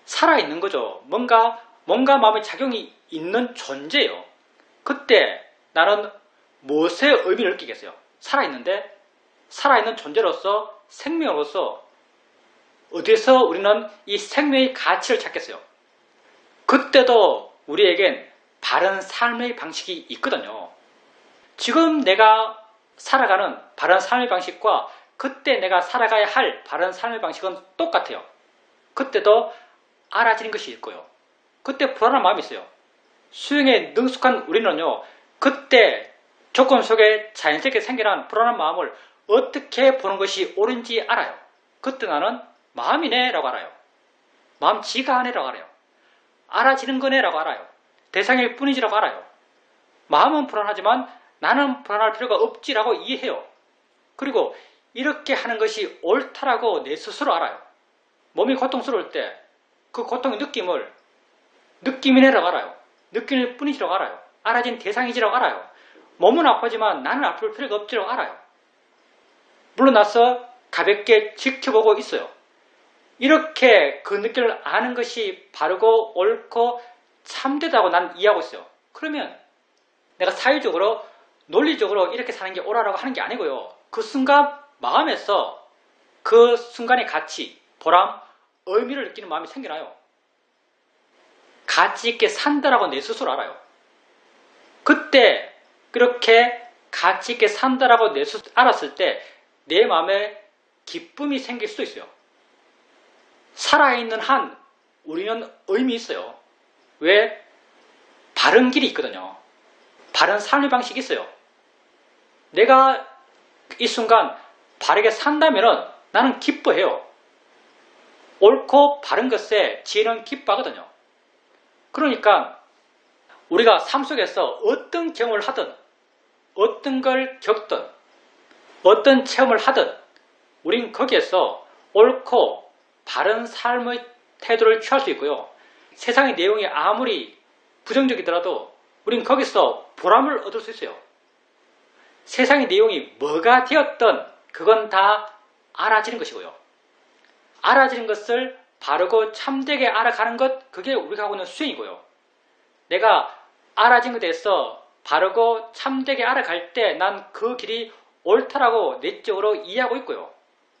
살아있는 거죠. 뭔가 마음의 작용이 있는 존재예요. 그때 나는 무엇의 의미를 느끼겠어요? 살아있는데 살아있는 존재로서 생명으로서 어디서 우리는 이 생명의 가치를 찾겠어요? 그때도 우리에겐 바른 삶의 방식이 있거든요. 지금 내가 살아가는 바른 삶의 방식과 그때 내가 살아가야 할 바른 삶의 방식은 똑같아요. 그때도 알아지는 것이 있고요. 그때 불안한 마음이 있어요. 수행에 능숙한 우리는요. 그때 조건 속에 자연스럽게 생겨난 불안한 마음을 어떻게 보는 것이 옳은지 알아요. 그때 나는 마음이네 라고 알아요. 마음 지가 하네 라고 알아요. 알아지는 거네 라고 알아요. 대상일 뿐이지라고 알아요. 마음은 불안하지만 나는 불안할 필요가 없지라고 이해해요. 그리고 이렇게 하는 것이 옳다라고 내 스스로 알아요. 몸이 고통스러울 때 그 고통의 느낌을 느낌이네라고 알아요. 느낌일 뿐이지라고 알아요. 알아진 대상이지라고 알아요. 몸은 아프지만 나는 아플 필요가 없지라고 알아요. 물러나서 가볍게 지켜보고 있어요. 이렇게 그 느낌을 아는 것이 바르고 옳고 참되다고 난 이해하고 있어요. 그러면 내가 사회적으로 논리적으로 이렇게 사는 게 옳아라고 하는 게 아니고요. 그 순간 마음에서 그 순간의 가치, 보람, 의미를 느끼는 마음이 생겨나요. 가치 있게 산다라고 내 스스로 알아요. 그때 그렇게 가치 있게 산다라고 내 스스로 알았을 때 내 마음에 기쁨이 생길 수도 있어요. 살아있는 한 우리는 의미 있어요. 왜? 바른 길이 있거든요. 바른 삶의 방식이 있어요. 내가 이 순간 바르게 산다면 나는 기뻐해요. 옳고 바른 것에 지혜는 기뻐하거든요. 그러니까 우리가 삶 속에서 어떤 경험을 하든 어떤 걸 겪든 어떤 체험을 하든 우린 거기에서 옳고 바른 삶의 태도를 취할 수 있고요. 세상의 내용이 아무리 부정적이더라도 우린 거기서 보람을 얻을 수 있어요. 세상의 내용이 뭐가 되었든 그건 다 알아지는 것이고요. 알아지는 것을 바르고 참되게 알아가는 것, 그게 우리가 하고 있는 수행이고요. 내가 알아진 것에 대해서 바르고 참되게 알아갈 때 난 그 길이 옳다라고 내적으로 이해하고 있고요.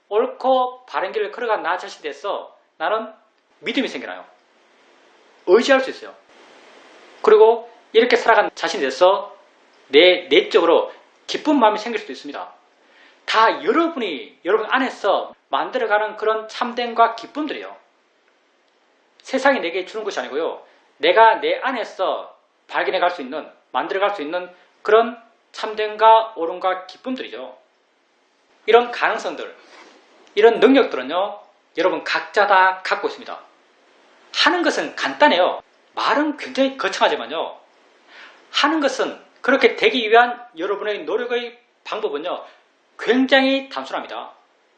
옳고 바른 길을 걸어간 나 자신에 대해서 나는 믿음이 생겨나요. 의지할 수 있어요. 그리고 이렇게 살아간 자신에 대해서 내 내적으로 기쁜 마음이 생길 수도 있습니다. 다 여러분이 여러분 안에서 만들어가는 그런 참됨과 기쁨들이에요. 세상이 내게 주는 것이 아니고요. 내가 내 안에서 발견해갈 수 있는, 만들어갈 수 있는 그런 참됨과 옳음과 기쁨들이죠. 이런 가능성들, 이런 능력들은요, 여러분 각자 다 갖고 있습니다. 하는 것은 간단해요. 말은 굉장히 거창하지만요. 하는 것은 그렇게 되기 위한 여러분의 노력의 방법은요, 굉장히 단순합니다.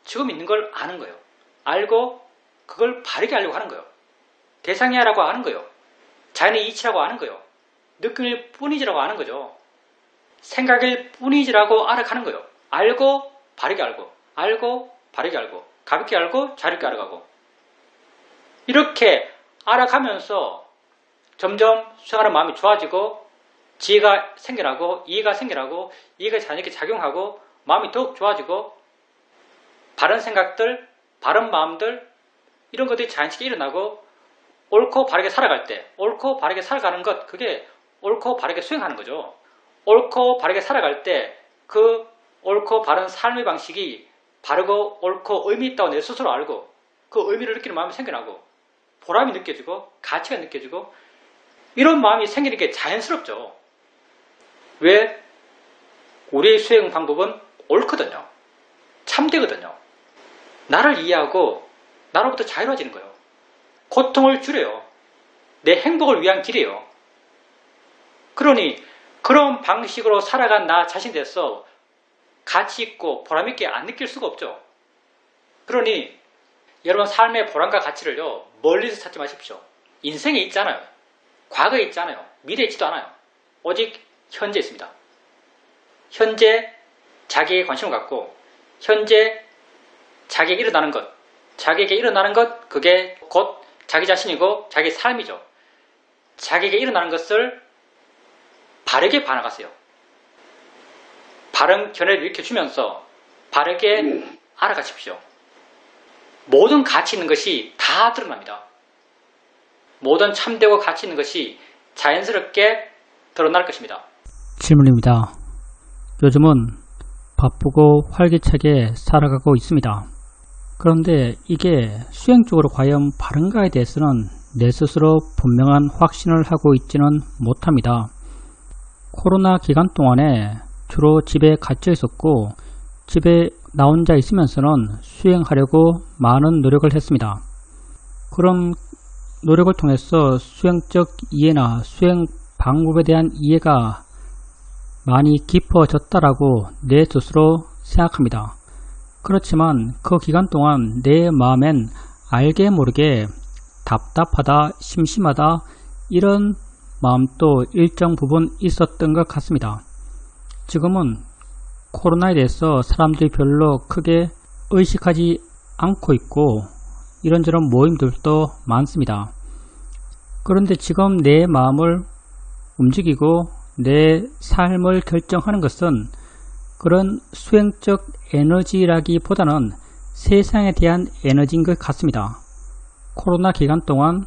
지금 있는 걸 아는 거예요. 알고 그걸 바르게 하려고 하는 거예요. 대상이야라고 하는 거예요. 자연의 이치라고 하는 거예요. 느낌일 뿐이지라고 하는 거죠. 생각일 뿐이지라고 알아가는 거예요. 알고 바르게 알고, 알고 바르게 알고, 가볍게 알고 자유롭게 알아가고, 이렇게 알아가면서 점점 수행하는 마음이 좋아지고 지혜가 생겨나고 이해가 생겨나고 이해가 자연스럽게 작용하고 마음이 더욱 좋아지고 바른 생각들, 바른 마음들, 이런 것들이 자연스럽게 일어나고 옳고 바르게 살아갈 때, 옳고 바르게 살아가는 것, 그게 옳고 바르게 수행하는 거죠. 옳고 바르게 살아갈 때 그 옳고 바른 삶의 방식이 바르고 옳고 의미 있다고 내 스스로 알고 그 의미를 느끼는 마음이 생겨나고 보람이 느껴지고 가치가 느껴지고 이런 마음이 생기는 게 자연스럽죠. 왜? 우리의 수행 방법은 옳거든요. 참되거든요. 나를 이해하고 나로부터 자유로워지는 거예요. 고통을 줄여요. 내 행복을 위한 길이에요. 그러니 그런 방식으로 살아간 나 자신에 대해서 가치 있고 보람 있게 안 느낄 수가 없죠. 그러니 여러분 삶의 보람과 가치를요, 멀리서 찾지 마십시오. 인생에 있잖아요. 과거에 있잖아요. 미래에 있지도 않아요. 오직 현재에 있습니다. 현재 자기에게 관심을 갖고 현재 자기에게 일어나는 것, 자기에게 일어나는 것, 그게 곧 자기 자신이고 자기 삶이죠. 자기에게 일어나는 것을 바르게 반응하세요. 바른 견해를 일으켜주면서 바르게 알아가십시오. 모든 가치 있는 것이 다 드러납니다. 모든 참되고 가치 있는 것이 자연스럽게 드러날 것입니다. 질문입니다. 요즘은 바쁘고 활기차게 살아가고 있습니다. 그런데 이게 수행적으로 과연 바른가에 대해서는 내 스스로 분명한 확신을 하고 있지는 못합니다. 코로나 기간 동안에 주로 집에 갇혀 있었고 집에 나 혼자 있으면서는 수행하려고 많은 노력을 했습니다. 그런 노력을 통해서 수행적 이해나 수행 방법에 대한 이해가 많이 깊어졌다라고 내 스스로 생각합니다. 그렇지만 그 기간 동안 내 마음엔 알게 모르게 답답하다, 심심하다 이런 마음도 일정 부분 있었던 것 같습니다. 지금은 코로나에 대해서 사람들이 별로 크게 의식하지 않고 있고 이런저런 모임들도 많습니다. 그런데 지금 내 마음을 움직이고 내 삶을 결정하는 것은 그런 수행적 에너지라기보다는 세상에 대한 에너지인 것 같습니다. 코로나 기간 동안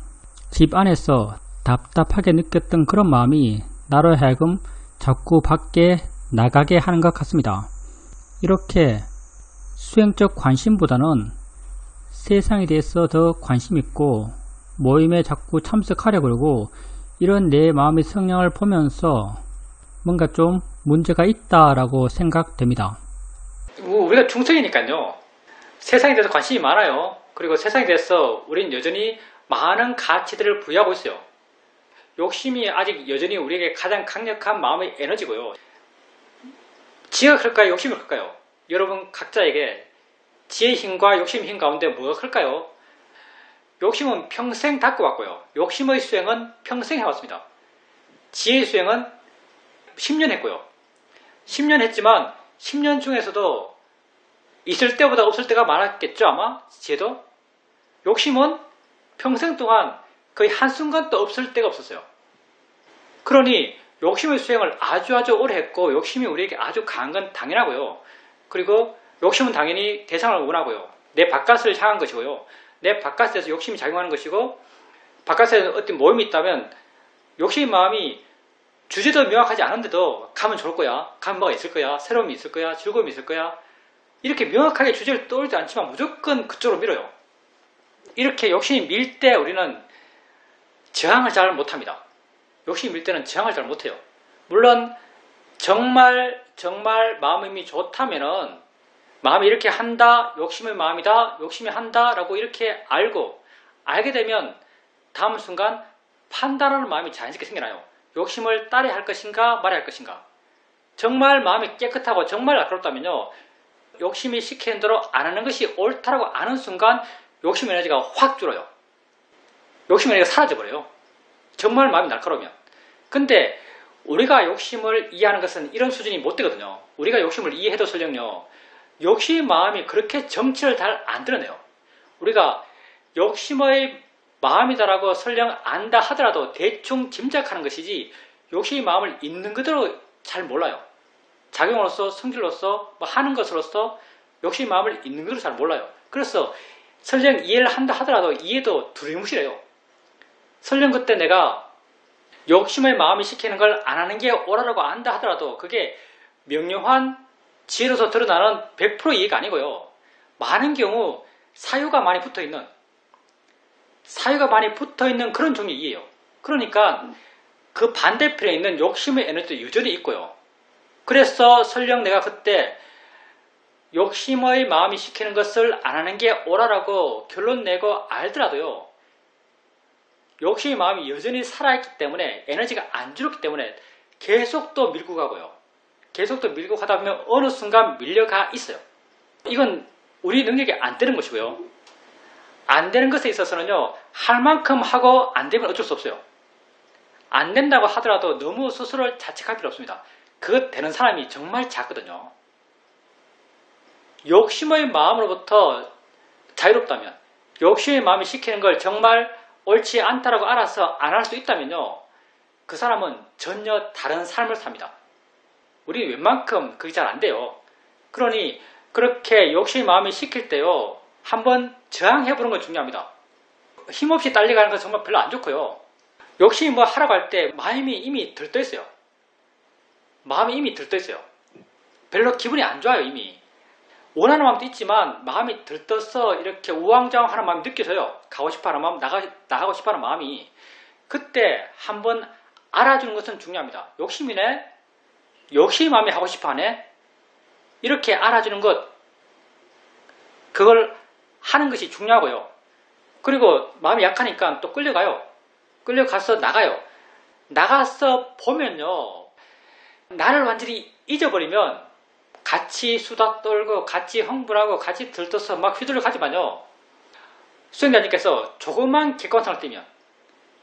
집 안에서 답답하게 느꼈던 그런 마음이 나로 하여금 자꾸 밖에 나가게 하는 것 같습니다. 이렇게 수행적 관심보다는 세상에 대해서 더 관심 있고 모임에 자꾸 참석하려고 그러고 이런 내 마음의 성향을 보면서 뭔가 좀 문제가 있다라고 생각됩니다. 우리가 중생이니까요. 세상에 대해서 관심이 많아요. 그리고 세상에 대해서 우리는 여전히 많은 가치들을 부여하고 있어요. 욕심이 아직 여전히 우리에게 가장 강력한 마음의 에너지고요. 지혜가 클까요? 욕심이 클까요? 여러분 각자에게 지혜의 힘과 욕심의 힘 가운데 뭐가 클까요? 욕심은 평생 닦고 왔고요. 욕심의 수행은 평생 해왔습니다. 지혜의 수행은 10년 했고요. 10년 했지만 10년 중에서도 있을 때보다 없을 때가 많았겠죠 아마? 지혜도? 욕심은 평생 동안 거의 한순간도 없을 때가 없었어요. 그러니 욕심의 수행을 아주 오래 했고 욕심이 우리에게 아주 강한 건 당연하고요. 그리고 욕심은 당연히 대상을 원하고요. 내 바깥을 향한 것이고요. 내 바깥에서 욕심이 작용하는 것이고 바깥에 어떤 모임이 있다면 욕심의 마음이 주제도 명확하지 않은데도 가면 좋을 거야. 가면 뭐가 있을 거야. 새로움이 있을 거야. 즐거움이 있을 거야. 이렇게 명확하게 주제를 떠올리지 않지만 무조건 그쪽으로 밀어요. 이렇게 욕심이 밀 때 우리는 저항을 잘 못합니다. 욕심이 밀 때는 저항을 잘 못해요. 물론 정말 마음이 좋다면은 마음이 이렇게 한다, 욕심의 마음이다, 욕심이 한다 라고 이렇게 알게 되면 다음 순간 판단하는 마음이 자연스럽게 생겨나요. 욕심을 따라야 할 것인가 말아야 할 것인가. 정말 마음이 깨끗하고 정말 날카롭다면요. 욕심이 시키는 대로 안 하는 것이 옳다라고 아는 순간 욕심 에너지가 확 줄어요. 욕심 에너지가 사라져버려요. 정말 마음이 날카로우면. 근데 우리가 욕심을 이해하는 것은 이런 수준이 못 되거든요. 우리가 욕심을 이해해도 설령요. 욕심의 마음이 그렇게 정체를 잘 안 드러내요. 우리가 욕심의 마음이다라고 설령 안다 하더라도 대충 짐작하는 것이지 욕심의 마음을 있는 그대로 잘 몰라요. 작용으로서 성질로서 하는 것으로서 욕심의 마음을 있는 그대로 잘 몰라요. 그래서 설령 이해를 한다 하더라도 이해도 두리뭉실해요. 설령 그때 내가 욕심의 마음이 시키는 걸 안 하는 게 옳아라고 안다 하더라도 그게 명료한 지혜로서 드러나는 100% 이해가 아니고요. 많은 경우 사유가 많이 붙어있는 그런 종류의 이해예요. 그러니까 그 반대편에 있는 욕심의 에너지도 여전히 있고요. 그래서 설령 내가 그때 욕심의 마음이 시키는 것을 안 하는 게 옳아라고 결론 내고 알더라도요. 욕심의 마음이 여전히 살아있기 때문에 에너지가 안 줄었기 때문에 계속 또 밀고 가고요. 계속 또 밀고 가다 보면 어느 순간 밀려가 있어요. 이건 우리 능력이 안 되는 것이고요. 안 되는 것에 있어서는요. 할 만큼 하고 안 되면 어쩔 수 없어요. 안 된다고 하더라도 너무 스스로를 자책할 필요 없습니다. 그것 되는 사람이 정말 작거든요. 욕심의 마음으로부터 자유롭다면 욕심의 마음이 시키는 걸 정말 옳지 않다라고 알아서 안 할 수 있다면요. 그 사람은 전혀 다른 삶을 삽니다. 우리 웬만큼 그게 잘 안 돼요. 그러니 그렇게 욕심의 마음이 시킬 때요. 한번 저항해보는 건 중요합니다. 힘없이 달려가는 건 정말 별로 안 좋고요. 욕심이 뭐 하라고 할 때 마음이 이미 들떠있어요. 별로 기분이 안 좋아요. 이미. 원하는 마음도 있지만 마음이 들떠서 이렇게 우왕좌왕하는 마음이 느껴져요. 가고 싶어하는 마음, 나가고 싶어하는 마음이. 그때 한번 알아주는 것은 중요합니다. 욕심이네? 욕심이 마음이 하고 싶어 하네? 이렇게 알아주는 것, 그걸 하는 것이 중요하고요. 그리고 마음이 약하니까 또 끌려가요. 끌려가서 나가요. 나가서 보면요, 나를 완전히 잊어버리면 같이 수다 떨고 같이 흥분하고 같이 들떠서 막 휘둘러 가지만요, 수행자님께서 조그만 객관성을 띄면,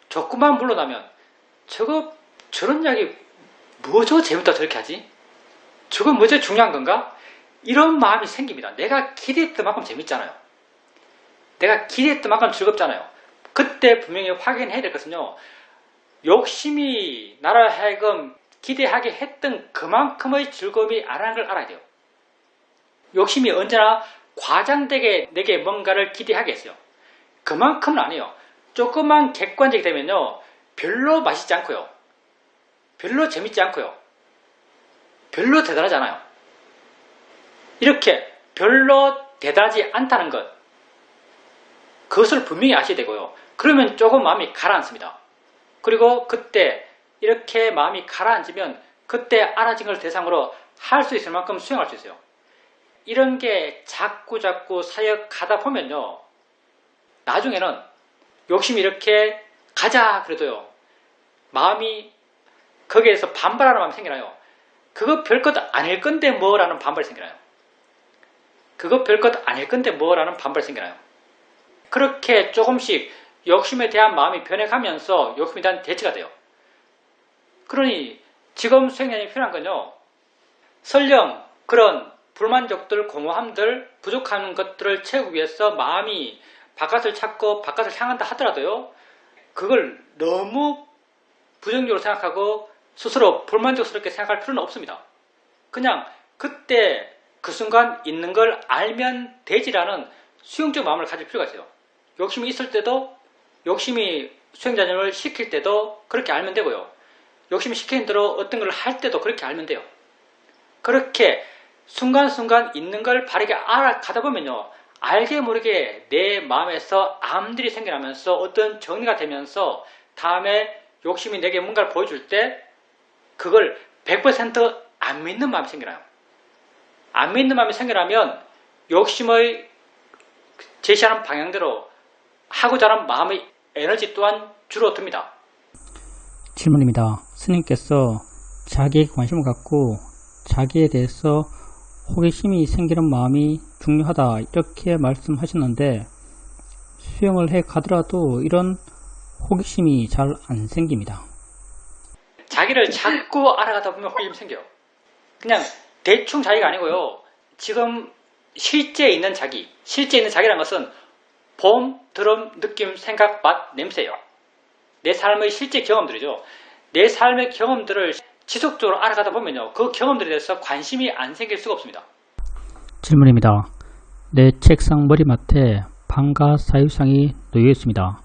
조금만 물러나면, 저런 이야기 뭐죠? 재밌다 저렇게 하지? 저건 뭐죠? 중요한 건가? 이런 마음이 생깁니다. 내가 기대했던 만큼 재밌잖아요. 내가 기대했던 만큼 즐겁잖아요. 그때 분명히 확인해야 될 것은요, 욕심이 나를 하여금 기대하게 했던 그만큼의 즐거움이 아니라는 걸 알아야 돼요. 욕심이 언제나 과장되게 내게 뭔가를 기대하게 했어요. 그만큼은 아니에요. 조금만 객관적이 되면요, 별로 맛있지 않고요, 별로 재밌지 않고요, 별로 대단하지 않아요. 이렇게 별로 대단하지 않다는 것, 그것을 분명히 아셔야 되고요. 그러면 조금 마음이 가라앉습니다. 그리고 그때 이렇게 마음이 가라앉으면 그때 알아진 걸 대상으로 할 수 있을 만큼 수행할 수 있어요. 이런 게 자꾸 사역하다 보면요, 나중에는 욕심이 이렇게 가자 그래도요, 마음이 거기에 대해서 반발하는 마음이 생겨나요. 그거 별것 아닐 건데 뭐라는 반발이 생겨나요. 그거 별것 아닐 건데 뭐라는 반발이 생겨나요. 그렇게 조금씩 욕심에 대한 마음이 변해가면서 욕심에 대한 대처가 돼요. 그러니 지금 수행자님이 필요한 건요, 설령 그런 불만족들, 공허함들, 부족한 것들을 채우기 위해서 마음이 바깥을 찾고 바깥을 향한다 하더라도요, 그걸 너무 부정적으로 생각하고 스스로 불만족스럽게 생각할 필요는 없습니다. 그냥 그때 그 순간 있는 걸 알면 되지라는 수용적 마음을 가질 필요가 있어요. 욕심이 있을 때도, 욕심이 수행자님을 시킬 때도 그렇게 알면 되고요, 욕심이 시키는 대로 어떤 걸 할 때도 그렇게 알면 돼요. 그렇게 순간순간 있는 걸 바르게 알아가다 보면요, 알게 모르게 내 마음에서 암들이 생겨나면서 어떤 정리가 되면서 다음에 욕심이 내게 뭔가를 보여줄 때 그걸 100% 안 믿는 마음이 생겨나요. 안 믿는 마음이 생겨나면 욕심의 제시하는 방향대로 하고자 하는 마음의 에너지 또한 줄어듭니다. 질문입니다. 스님께서 자기에게 관심을 갖고 자기에 대해서 호기심이 생기는 마음이 중요하다 이렇게 말씀하셨는데, 수행을 해 가더라도 이런 호기심이 잘 안 생깁니다. 자기를 자꾸 알아가다 보면 호기심이 생겨요. 그냥 대충 자기가 아니고요, 지금 실제 있는 자기라는 것은 봄, 드럼, 느낌, 생각, 맛, 냄새예요. 내 삶의 실제 경험들이죠. 내 삶의 경험들을 지속적으로 알아가다 보면요, 그 경험들에 대해서 관심이 안 생길 수가 없습니다. 질문입니다. 내 책상 머리맡에 방가 사유상이 놓여 있습니다.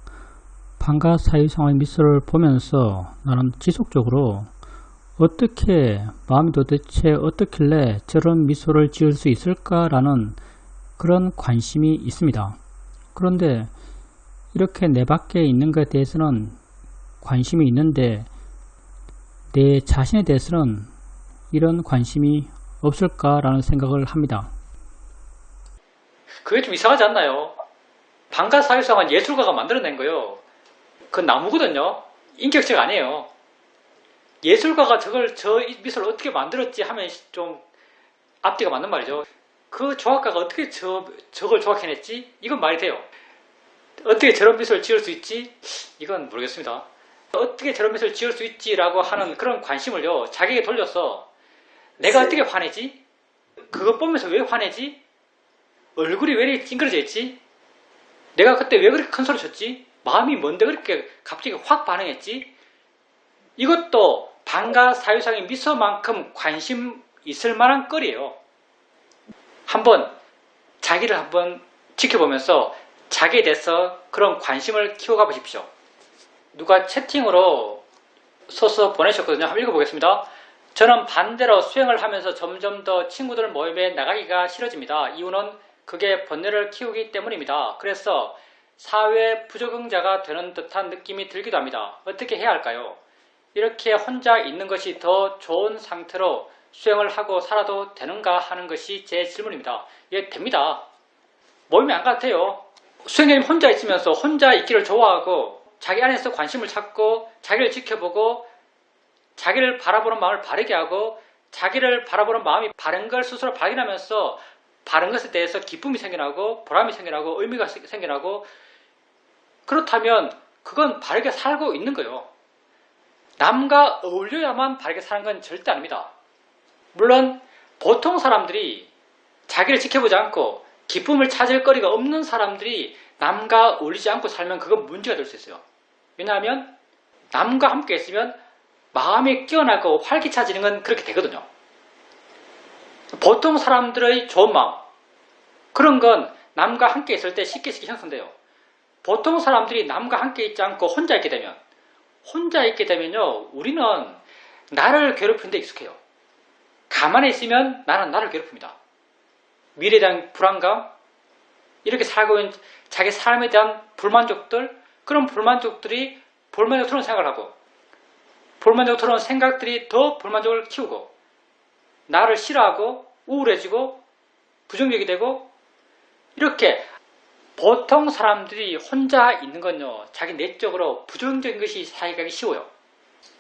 방가 사유상의 미소를 보면서 나는 지속적으로 어떻게, 마음이 도대체 어떻길래 저런 미소를 지을 수 있을까라는 그런 관심이 있습니다. 그런데 이렇게 내 밖에 있는 것에 대해서는 관심이 있는데 내 자신에 대해서는 이런 관심이 없을까라는 생각을 합니다. 그게 좀 이상하지 않나요? 방가 사유상은 예술가가 만들어낸 거예요. 그 나무거든요. 인격체가 아니에요. 예술가가 저 미소를 어떻게 만들었지 하면 좀 앞뒤가 맞는 말이죠. 그 조각가가 어떻게 저걸 조각해냈지? 이건 말이 돼요. 어떻게 저런 미소를 지을 수 있지? 이건 모르겠습니다. 어떻게 저런 미소를 지을 수 있지라고 하는 그런 관심을요, 자기에게 돌려서 내가 어떻게 화내지? 그거 보면서 왜 화내지? 얼굴이 왜 이렇게 찡그러져 있지? 내가 그때 왜 그렇게 큰 소리 쳤지? 마음이 뭔데 그렇게 갑자기 확 반응했지? 이것도 방가 사유상의 미소만큼 관심 있을 만한 거리예요. 한번 자기를 한번 지켜보면서 자기에 대해서 그런 관심을 키워가 보십시오. 누가 채팅으로 써서 보내셨거든요. 한번 읽어보겠습니다. 저는 반대로 수행을 하면서 점점 더 친구들 모임에 나가기가 싫어집니다. 이유는 그게 번뇌를 키우기 때문입니다. 그래서 사회 부적응자가 되는 듯한 느낌이 들기도 합니다. 어떻게 해야 할까요? 이렇게 혼자 있는 것이 더 좋은 상태로 수행을 하고 살아도 되는가 하는 것이 제 질문입니다. 예, 됩니다. 모임이 안 같아요. 수행자님 혼자 있으면서 혼자 있기를 좋아하고 자기 안에서 관심을 찾고 자기를 지켜보고 자기를 바라보는 마음을 바르게 하고 자기를 바라보는 마음이 바른 걸 스스로 발견하면서 바른 것에 대해서 기쁨이 생겨나고 보람이 생겨나고 의미가 생겨나고 그렇다면 그건 바르게 살고 있는 거예요. 남과 어울려야만 바르게 사는 건 절대 아닙니다. 물론 보통 사람들이 자기를 지켜보지 않고 기쁨을 찾을 거리가 없는 사람들이 남과 어울리지 않고 살면 그건 문제가 될 수 있어요. 왜냐하면 남과 함께 있으면 마음이 깨어나고 활기차지는 건 그렇게 되거든요. 보통 사람들의 좋은 마음, 그런 건 남과 함께 있을 때 쉽게 형성돼요. 보통 사람들이 남과 함께 있지 않고 혼자 있게 되면요, 우리는 나를 괴롭히는 데 익숙해요. 가만히 있으면 나는 나를 괴롭힙니다. 미래에 대한 불안감, 이렇게 살고 있는 자기 삶에 대한 불만족들, 그런 불만족들이 불만족스러운 생각을 하고 불만족스러운 생각들이 더 불만족을 키우고 나를 싫어하고 우울해지고 부정적이 되고 이렇게 보통 사람들이 혼자 있는 건요, 자기 내적으로 부정적인 것이 사기가기 쉬워요.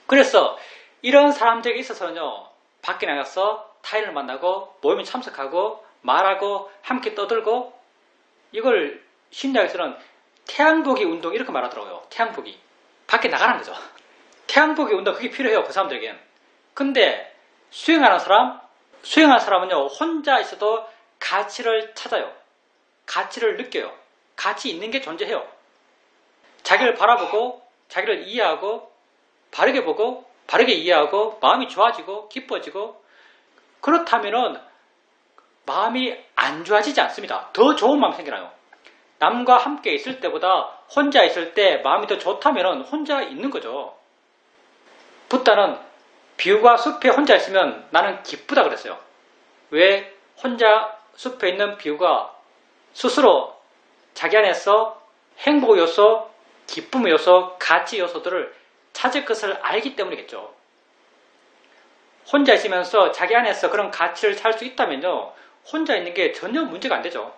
그래서 이런 사람들에게 있어서는요, 밖에 나가서 타인을 만나고 모임에 참석하고 말하고 함께 떠들고 이걸 심리학에서는 태양보기 운동 이렇게 말하더라고요. 태양보기. 밖에 나가는 거죠. 태양보기 운동 그게 필요해요. 그 사람들에겐. 근데 수행하는 사람은요, 혼자 있어도 가치를 찾아요. 가치를 느껴요. 가치 있는 게 존재해요. 자기를 바라보고 자기를 이해하고 바르게 보고 바르게 이해하고 마음이 좋아지고 기뻐지고 그렇다면은 마음이 안 좋아지지 않습니다. 더 좋은 마음이 생겨나요. 남과 함께 있을 때보다 혼자 있을 때 마음이 더 좋다면은 혼자 있는 거죠. 붓다는 비유가 숲에 혼자 있으면 나는 기쁘다 그랬어요. 왜? 혼자 숲에 있는 비유가 스스로 자기 안에서 행복 요소, 기쁨 요소, 가치 요소들을 찾을 것을 알기 때문이겠죠. 혼자 있으면서 자기 안에서 그런 가치를 찾을 수 있다면요, 혼자 있는 게 전혀 문제가 안 되죠.